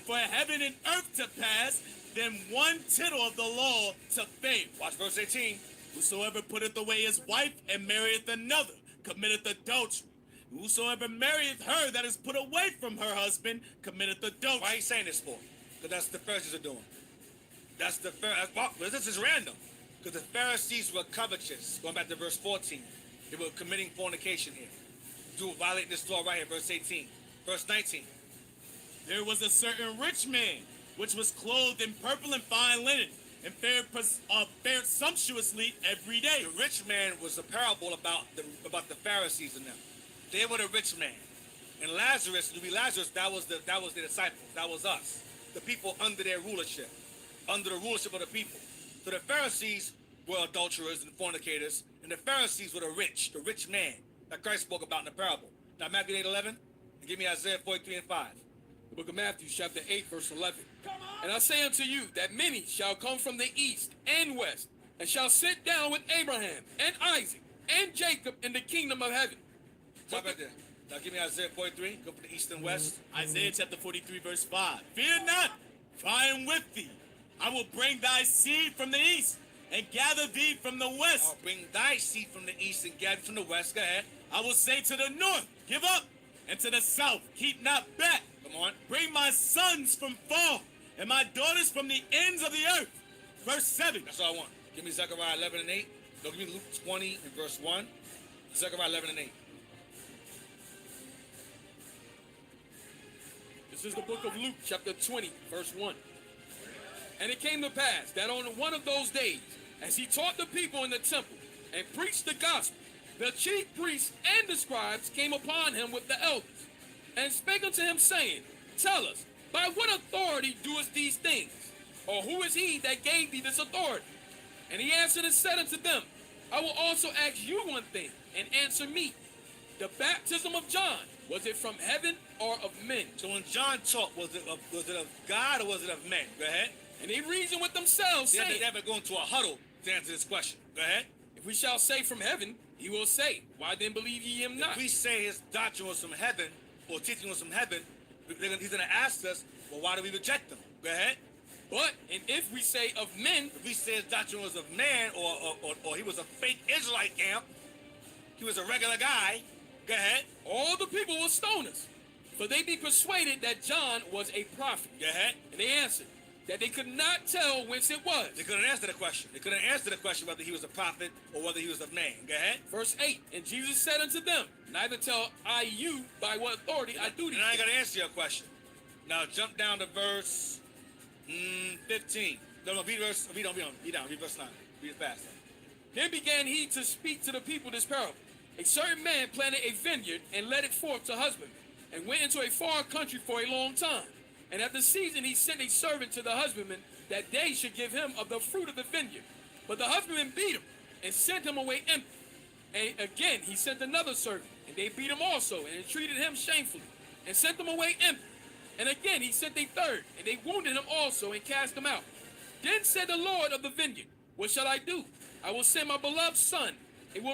for heaven and earth to pass than one tittle of the law to fail. Watch verse 18. Whosoever putteth away his wife and marrieth another committeth adultery. Whosoever marrieth her that is put away from her husband committeth adultery. Why are you saying this for? Because that's what the Pharisees are doing. That's the Pharisees. This is random. Because the Pharisees were covetous. Going back to verse 14. They were committing fornication here. Violating this law right here, verse 18. Verse 19. There was a certain rich man, which was clothed in purple and fine linen, and fared sumptuously every day. The rich man was a parable about the Pharisees and them. They were the rich man. And Lazarus, that was the disciples. That was us. The people under their rulership. Under the rulership of the people. So the Pharisees were adulterers and fornicators, and the Pharisees were the rich man that Christ spoke about in the parable. Now Matthew 8:11, and give me Isaiah 43 and 5. The book of Matthew, chapter 8, verse 11. And I say unto you that many shall come from the east and west, and shall sit down with Abraham and Isaac and Jacob in the kingdom of heaven. Stop right there. Now give me Isaiah 43, go from the east and west. Isaiah chapter 43, verse 5. Fear not, for I am with thee. I will bring thy seed from the east and gather thee from the west. I'll bring thy seed from the east and gather from the west. Go ahead. I will say to the north, give up, and to the south, keep not back. Come on. Bring my sons from far and my daughters from the ends of the earth. Verse 7. That's all I want. Give me Zechariah 11 and 8. Don't give me Luke 20 and verse 1. Zechariah 11 and 8. This is the book of Luke, chapter 20, verse 1. And it came to pass that on one of those days, as he taught the people in the temple and preached the gospel, the chief priests and the scribes came upon him with the elders, and spake unto him, saying, Tell us, by what authority doest these things? Or who is he that gave thee this authority? And he answered and said unto them, I will also ask you one thing, and answer me. The baptism of John, was it from heaven or of men? So when John taught, was it of God or was it of men? Go ahead. And they reasoned with themselves, They saying, never go into a huddle to answer this question. Go ahead. If we shall say from heaven, he will say, Why then believe ye him not? If we say his doctrine was from heaven, or teaching was from heaven, he's going to ask us, well, why do we reject them? Go ahead. But, and if we say of men, If we say his doctrine was of man, or he was a fake Israelite camp, he was a regular guy, go ahead. all the people will stone us. For they be persuaded that John was a prophet. Go ahead. And they answered, that they could not tell whence it was. They couldn't answer the question. They couldn't answer the question whether he was a prophet or whether he was of man. Go ahead. Verse 8, and Jesus said unto them, Neither tell I you by what authority I do these And I ain't things. going to answer your question. Now jump down to verse 15. No, read verse, read down, read verse 9. Read it fast. Then began he to speak to the people this parable. A certain man planted a vineyard and led it forth to husbandmen, and went into a far country for a long time. And at the season he sent a servant to the husbandman, that they should give him of the fruit of the vineyard. But the husbandman beat him, and sent him away empty. And again he sent another servant, and they beat him also, and entreated him shamefully, and sent him away empty. And again he sent a third, and they wounded him also, and cast him out. Then said the Lord of the vineyard, What shall I do? I will send my beloved son. It may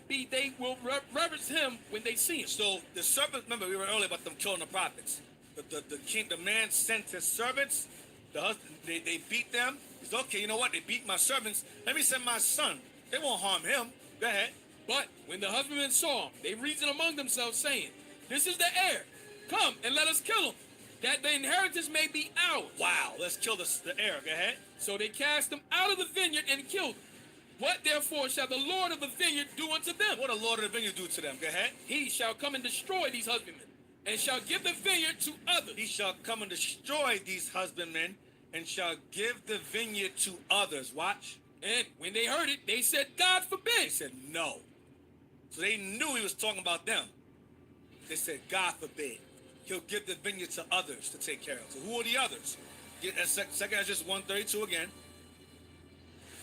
be they will reverence him when they see him. So the servants, remember we were earlier about them killing the prophets. The man sent his servants, the husband, they beat them. He said, okay, you know what? They beat my servants. Let me send my son. They won't harm him. Go ahead. But when the husbandmen saw him, they reasoned among themselves, saying, This is the heir. Come and let us kill him, that the inheritance may be ours. Wow, let's kill the heir. Go ahead. So they cast him out of the vineyard and killed him. What therefore shall the Lord of the vineyard do unto them? What the Lord of the vineyard do to them? Go ahead. He shall come and destroy these husbandmen, and shall give the vineyard to others. He shall come and destroy these husbandmen and shall give the vineyard to others. Watch. And when they heard it, they said, God forbid. They said no. So they knew he was talking about them. They said, God forbid. He'll give the vineyard to others to take care of. So who are the others? Get that second Ezra 1:32 again.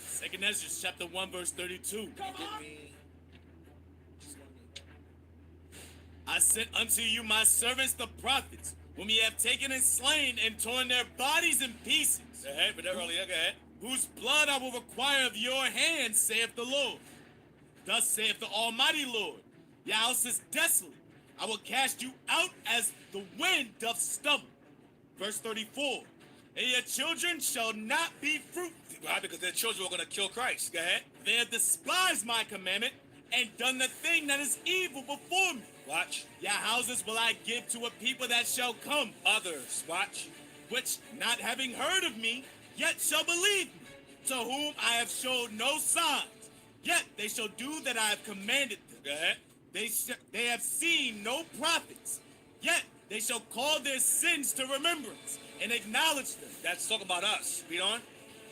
Second Ezra chapter 1 verse 32. I sent unto you my servants the prophets, whom ye have taken and slain and torn their bodies in pieces. Go ahead, but earlier, go ahead. Whose blood I will require of your hands, saith the Lord. Thus saith the Almighty Lord, your house is desolate. I will cast you out as the wind doth stubble. Verse 34. And your children shall not be fruitful. Why? Because their children were going to kill Christ. Go ahead. They have despised my commandment and done the thing that is evil before me. Watch. Your houses will I give to a people that shall come. Others. Watch. Which, not having heard of me, yet shall believe me, to whom I have showed no signs. Yet they shall do that I have commanded them. Go ahead. They have seen no prophets, yet they shall call their sins to remembrance and acknowledge them. That's talking about us. Read on.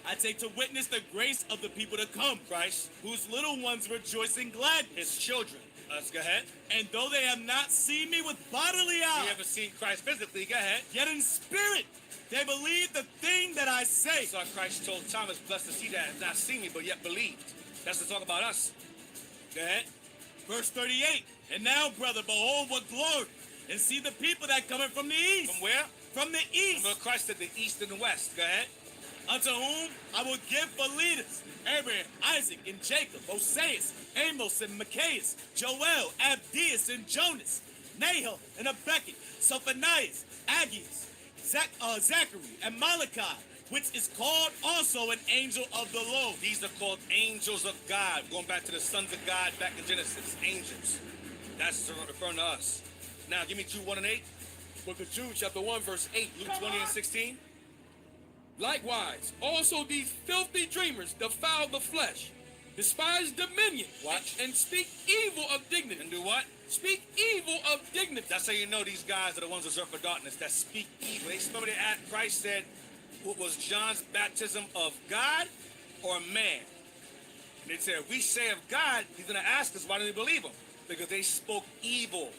I take to witness the grace of the people to come, Christ, whose little ones rejoice in gladness. his children. Let's go ahead. And though they have not seen me with bodily eyes, You haven't seen Christ physically. Go ahead. yet in spirit they believe the thing that I say. So Christ told Thomas, blessed is he that has not seen me, but yet believed. That's to talk about us. Go ahead. Verse 38. And now, brother, behold what glory, and see the people that coming from the east. From where? From the east. Remember Christ said the east and the west. Go ahead. Unto whom I will give for leaders Abraham, Isaac, and Jacob, Oseas, Amos, and Micaias, Joel, Abdias, and Jonas, Nahum, and Abekah, Sophonias, Aggius, Zachary, and Malachi, which is called also an angel of the Lord. These are called angels of God. Going back to the sons of God back in Genesis. Angels. That's referring to us. Now, give me Jude 1 and 8. Book of Jude, chapter 1, verse 8. Luke 20 and 16. Likewise, also these filthy dreamers defile the flesh, despise dominion, Watch. and speak evil of dignity. And do what? Speak evil of dignity. That's how you know these guys are the ones reserved for darkness that speak evil. Somebody asked, Christ said, what was John's baptism of God or man? And they said, if we say of God, he's going to ask us, why do we believe him? Because they spoke evil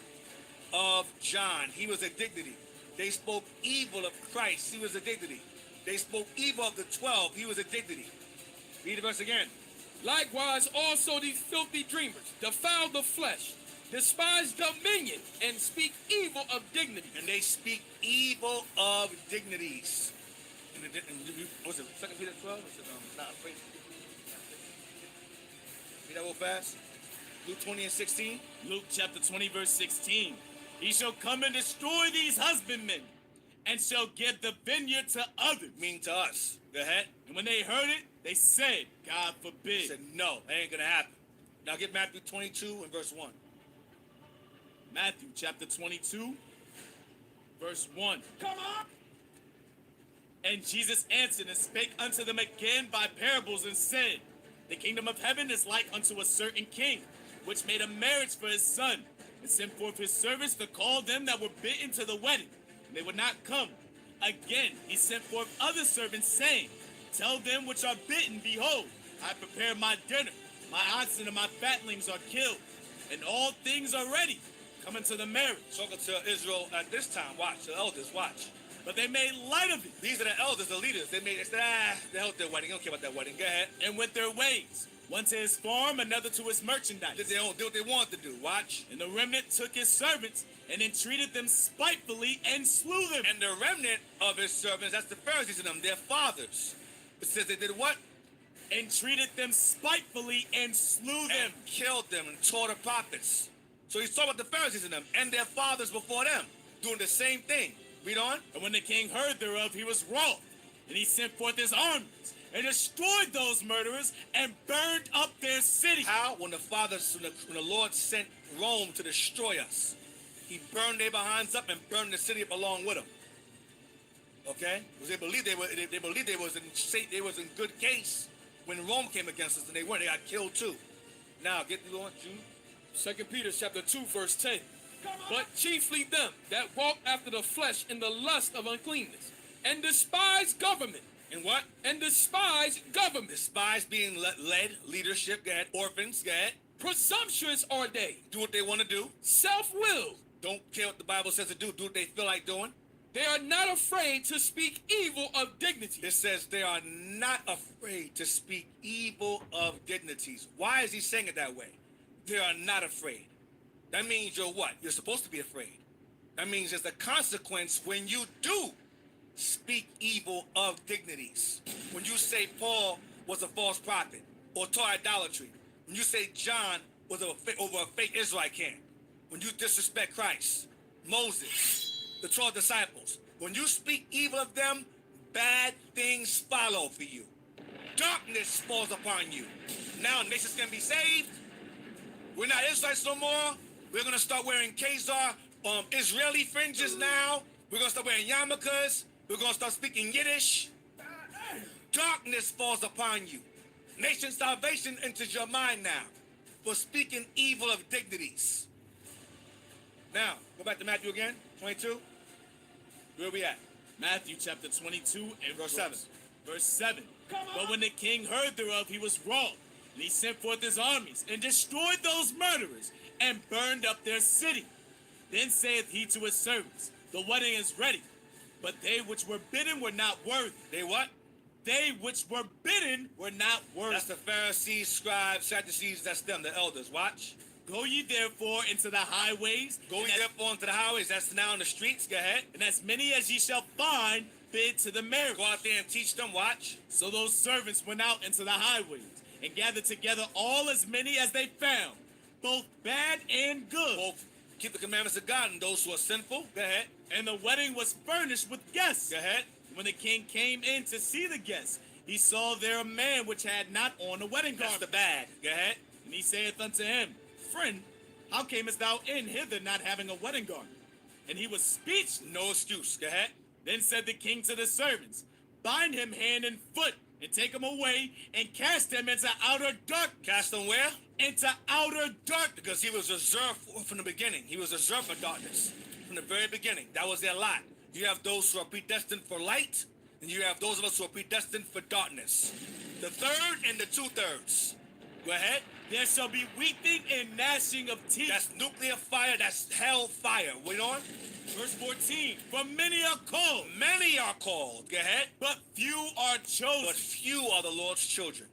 of John. He was a dignity. They spoke evil of Christ. He was a dignity. They spoke evil of the 12. He was a dignity. Read the verse again. Likewise, also these filthy dreamers defile the flesh, despise dominion, and speak evil of dignity. And they speak evil of dignities. What's it, 2 Peter 12? It says, not afraid. Read that real fast. Luke 20 and 16. Luke chapter 20, verse 16. He shall come and destroy these husbandmen, and shall give the vineyard to others. Mean to us. Go ahead. And when they heard it, they said, God forbid. He said, no, that ain't going to happen. Now get Matthew 22 and verse 1. Matthew chapter 22, verse 1. Come on! And Jesus answered and spake unto them again by parables, and said, the kingdom of heaven is like unto a certain king, which made a marriage for his son, and sent forth his servants to call them that were bidden to the wedding, and they would not come. Again he sent forth other servants, saying, tell them which are bidden, behold, I prepare my dinner, my oxen and my fatlings are killed, and all things are ready. Come into the marriage. Talking to Israel at this time. Watch. The elders, watch. But they made light of it. These are the elders, the leaders. They said, they held their wedding. They don't care about that wedding. Go ahead. And went their ways. One to his farm, another to his merchandise. They don't do what they wanted to do. Watch. And the remnant took his servants and entreated them spitefully and slew them. And the remnant of his servants, that's the Pharisees and them, their fathers. It says they did what? Entreated them spitefully and slew them. And killed them and tore the prophets. So he's talking about the Pharisees and them and their fathers before them doing the same thing. Read on. And when the king heard thereof, he was wroth. And he sent forth his armies and destroyed those murderers and burned up their city. How? When the Lord sent Rome to destroy us, he burned their behinds up and burned the city up along with them. Okay? Because they believed they was in good case when Rome came against us, and they weren't. They got killed too. Now get the Lord, Jude. 2 Peter chapter 2, verse 10. But chiefly them that walk after the flesh in the lust of uncleanness, and despise government. And what? And despise government. Despise being led, leadership, go ahead. Orphans, go ahead. Presumptuous are they. Do what they want to do. Self-willed. Don't care what the Bible says to do. Do what they feel like doing. They are not afraid to speak evil of dignity. It says they are not afraid to speak evil of dignities. Why is he saying it that way? They are not afraid. That means you're what? You're supposed to be afraid. That means there's a consequence when you do speak evil of dignities. When you say Paul was a false prophet or taught idolatry. When you say John was over a fake Israelite camp. When you disrespect Christ, Moses, the 12 disciples. When you speak evil of them, bad things follow for you. Darkness falls upon you. Now nations can be saved. We're not Israelites no more. We're going to start wearing Khazar, Israeli fringes now. We're going to start wearing yarmulkes. We're going to start speaking Yiddish. Darkness falls upon you. Nation salvation enters your mind now for speaking evil of dignities. Now, go back to Matthew again, 22. Where we at? Matthew chapter 22 and Verse 7. Verse 7. But when the king heard thereof, he was wroth. And he sent forth his armies and destroyed those murderers and burned up their city. Then saith he to his servants, the wedding is ready, but they which were bidden were not worthy. They what? They which were bidden were not worthy. That's the Pharisees, scribes, Sadducees, that's them, the elders. Watch. Go ye therefore into the highways. Go ye therefore into the highways, that's now in the streets, go ahead. And as many as ye shall find, bid to the marriage. Go out there and teach them, watch. So those servants went out into the highways and gathered together all as many as they found, both bad and good. Both keep the commandments of God, and those who are sinful, go ahead. And the wedding was furnished with guests. Go ahead. When the king came in to see the guests, he saw there a man which had not on a wedding That's garment. the bad. Go ahead. And he saith unto him, Friend, how camest thou in hither not having a wedding garment? And he was speechless. No excuse. Go ahead. Then said the king to the servants, Bind him hand and foot, and take him away, and cast him into outer dark. Cast them where? Into outer dark. Because he was reserved from the beginning. He was reserved for darkness. From the very beginning. That was their lot. You have those who are predestined for light, and you have those of us who are predestined for darkness. The third and the 2/3. Go ahead. There shall be weeping and gnashing of teeth. That's nuclear fire. That's hell fire. Wait on. Verse 14. For many are called. Many are called. Go ahead. But few are chosen. But few are the Lord's children.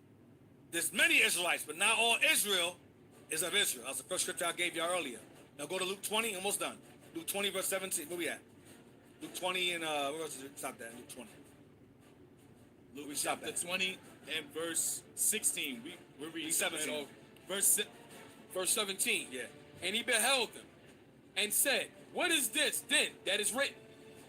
There's many Israelites, but not all Israel is of Israel. That's the first scripture I gave you earlier. Now go to Luke 20. Almost done. Luke 20 verse 17. Where we at? Luke 20 and where else is it? Stop that. Luke 20. Luke chapter 20 and verse 16. We're reading 17. Verse 17. Yeah. And he beheld them and said, What is this then that is written?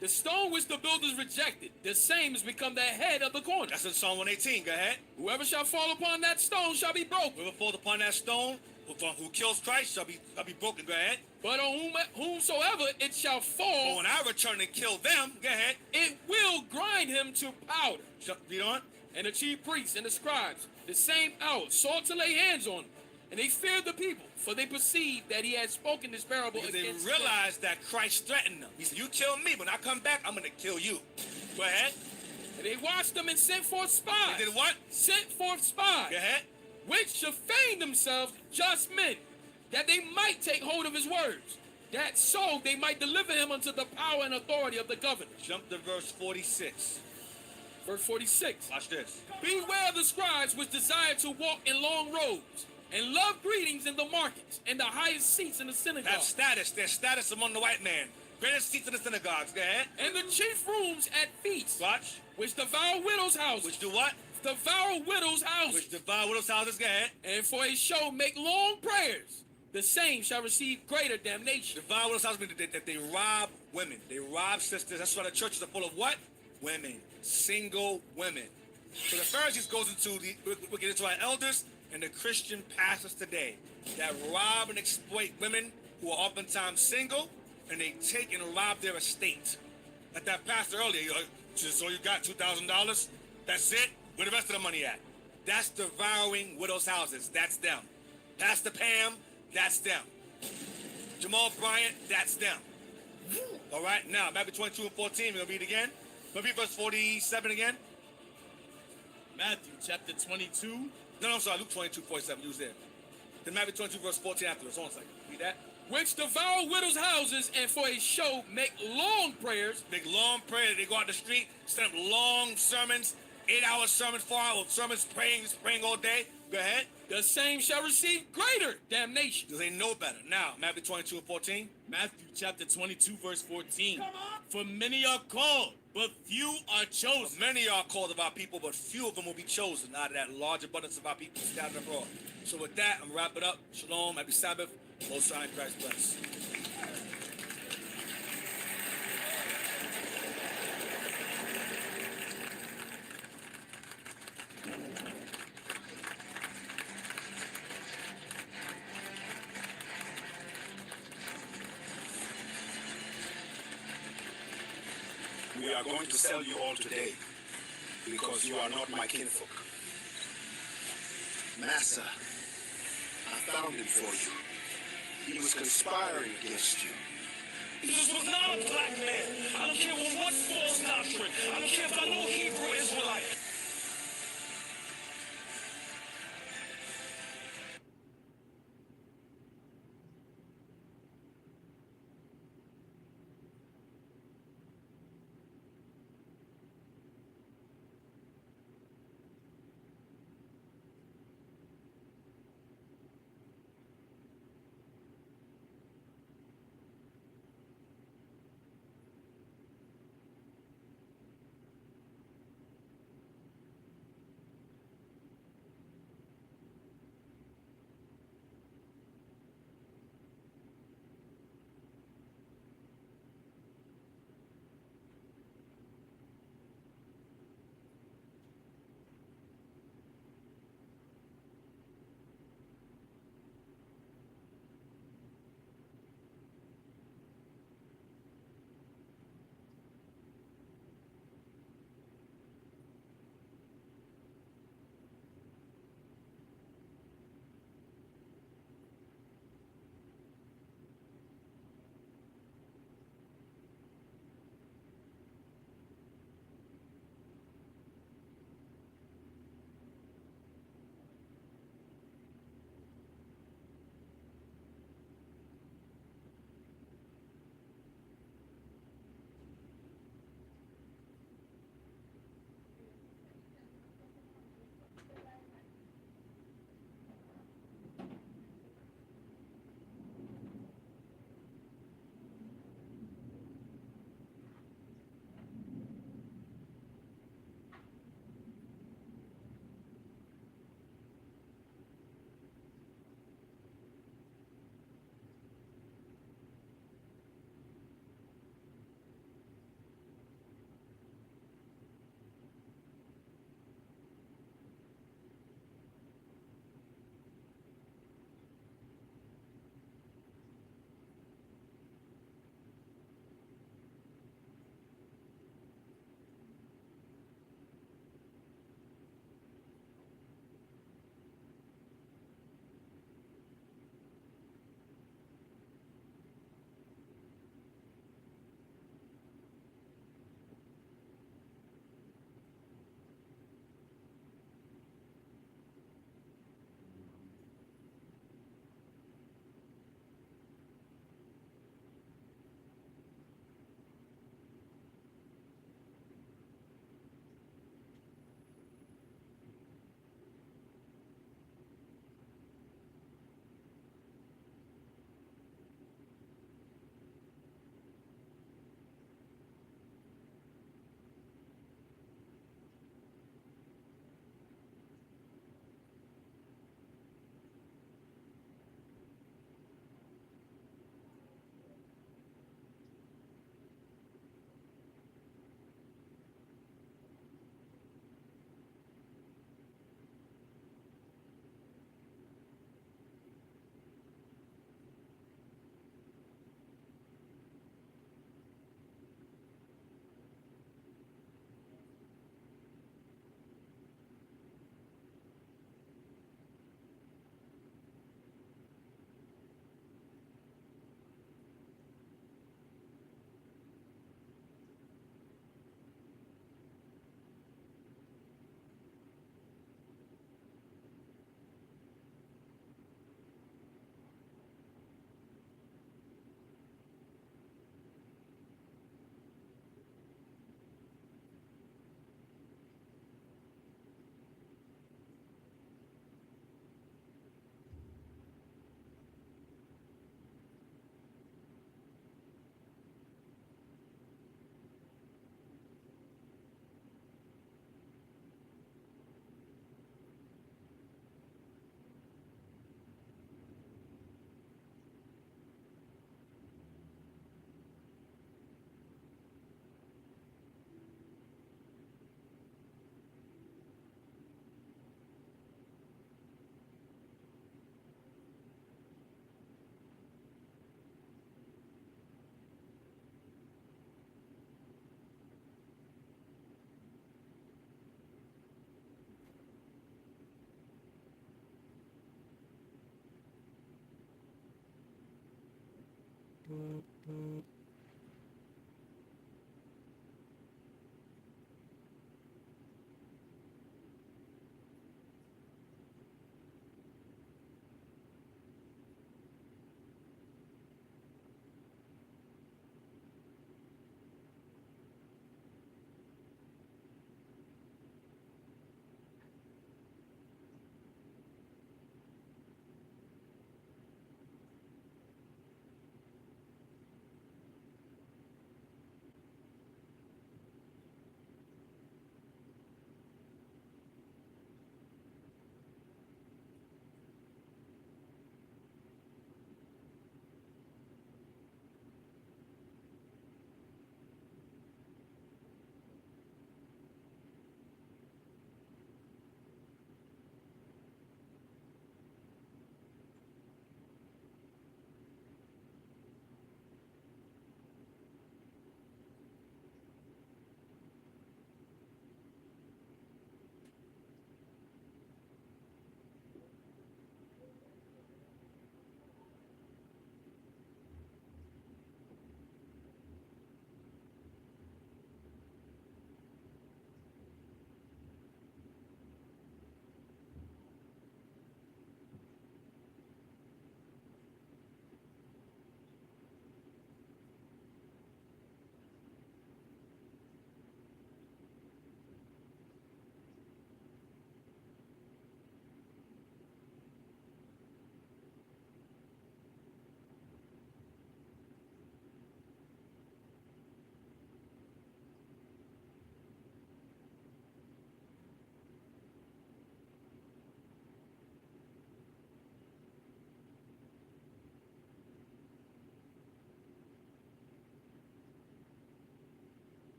The stone which the builders rejected, the same has become the head of the corner. That's in Psalm 118. Go ahead. Whoever shall fall upon that stone shall be broken. Whoever falls upon that stone, who kills Christ, shall be broken. Go ahead. But on whomsoever it shall But fall, when I return and kill them, go ahead. it will grind him to powder. Read on. And the chief priests and the scribes, the same hour, sought to lay hands on him. And they feared the people, for they perceived that he had spoken this parable Because they against them. realized that Christ threatened them. He said, you kill me, when I come back, I'm going to kill you. Go ahead. And they watched them and sent forth spies. They did what? Sent forth spies. Go ahead. Which should feign themselves just men, that they might take hold of his words, that so they might deliver him unto the power and authority of the governor. Jump to verse 46. Verse 46. Watch this. Beware of the scribes which desire to walk in long robes, and love greetings in the markets, and the highest seats in the Have synagogues, status. There's status among the white man. Greatest seats in the synagogues. Go ahead. and the chief rooms at feasts, Watch. which devour widows' houses. Which do what? Devour widows' houses. Which devour widows' houses. Go ahead. And for a show make long prayers. The same shall receive greater damnation. Devour widows' houses means that they rob women. They rob sisters. That's why the churches are full of what? Women. Single women. So the Pharisees goes into we get into our elders and the Christian pastors today that rob and exploit women who are oftentimes single, and they take and rob their estate. Like that pastor earlier, so you got $2,000? That's it? Where the rest of the money at? That's devouring widows' houses. That's them. Pastor Pam, that's them. Jamal Bryant, that's them. All right, now, Matthew 22 and 14, we're going to read again. We'll read verse 47 again. Matthew chapter 22. No, I'm sorry, Luke 22, 47, you was there. Then Matthew 22, verse 14 afterwards. Hold on a second. Read that. Which devour widows' houses, and for a show make long prayers. Big long prayer. They go out the street, stand up long sermons, 8-hour sermons, 4-hour sermons, praying all day. Go ahead. The same shall receive greater damnation. Because they know better. Now, Matthew 22 and 14. Matthew chapter 22, verse 14. For many are called, but few are chosen. Many are called of our people, but few of them will be chosen out of that large abundance of our people scattered abroad. So with that, I'm wrapping up. Shalom, happy Sabbath. Most High, Christ bless. We are going to sell you all today because you are not my kinfolk. Massa, I found him for you. He was conspiring against you. This was not a black man. I don't care what false doctrine. I don't care if I know Hebrew Israelite.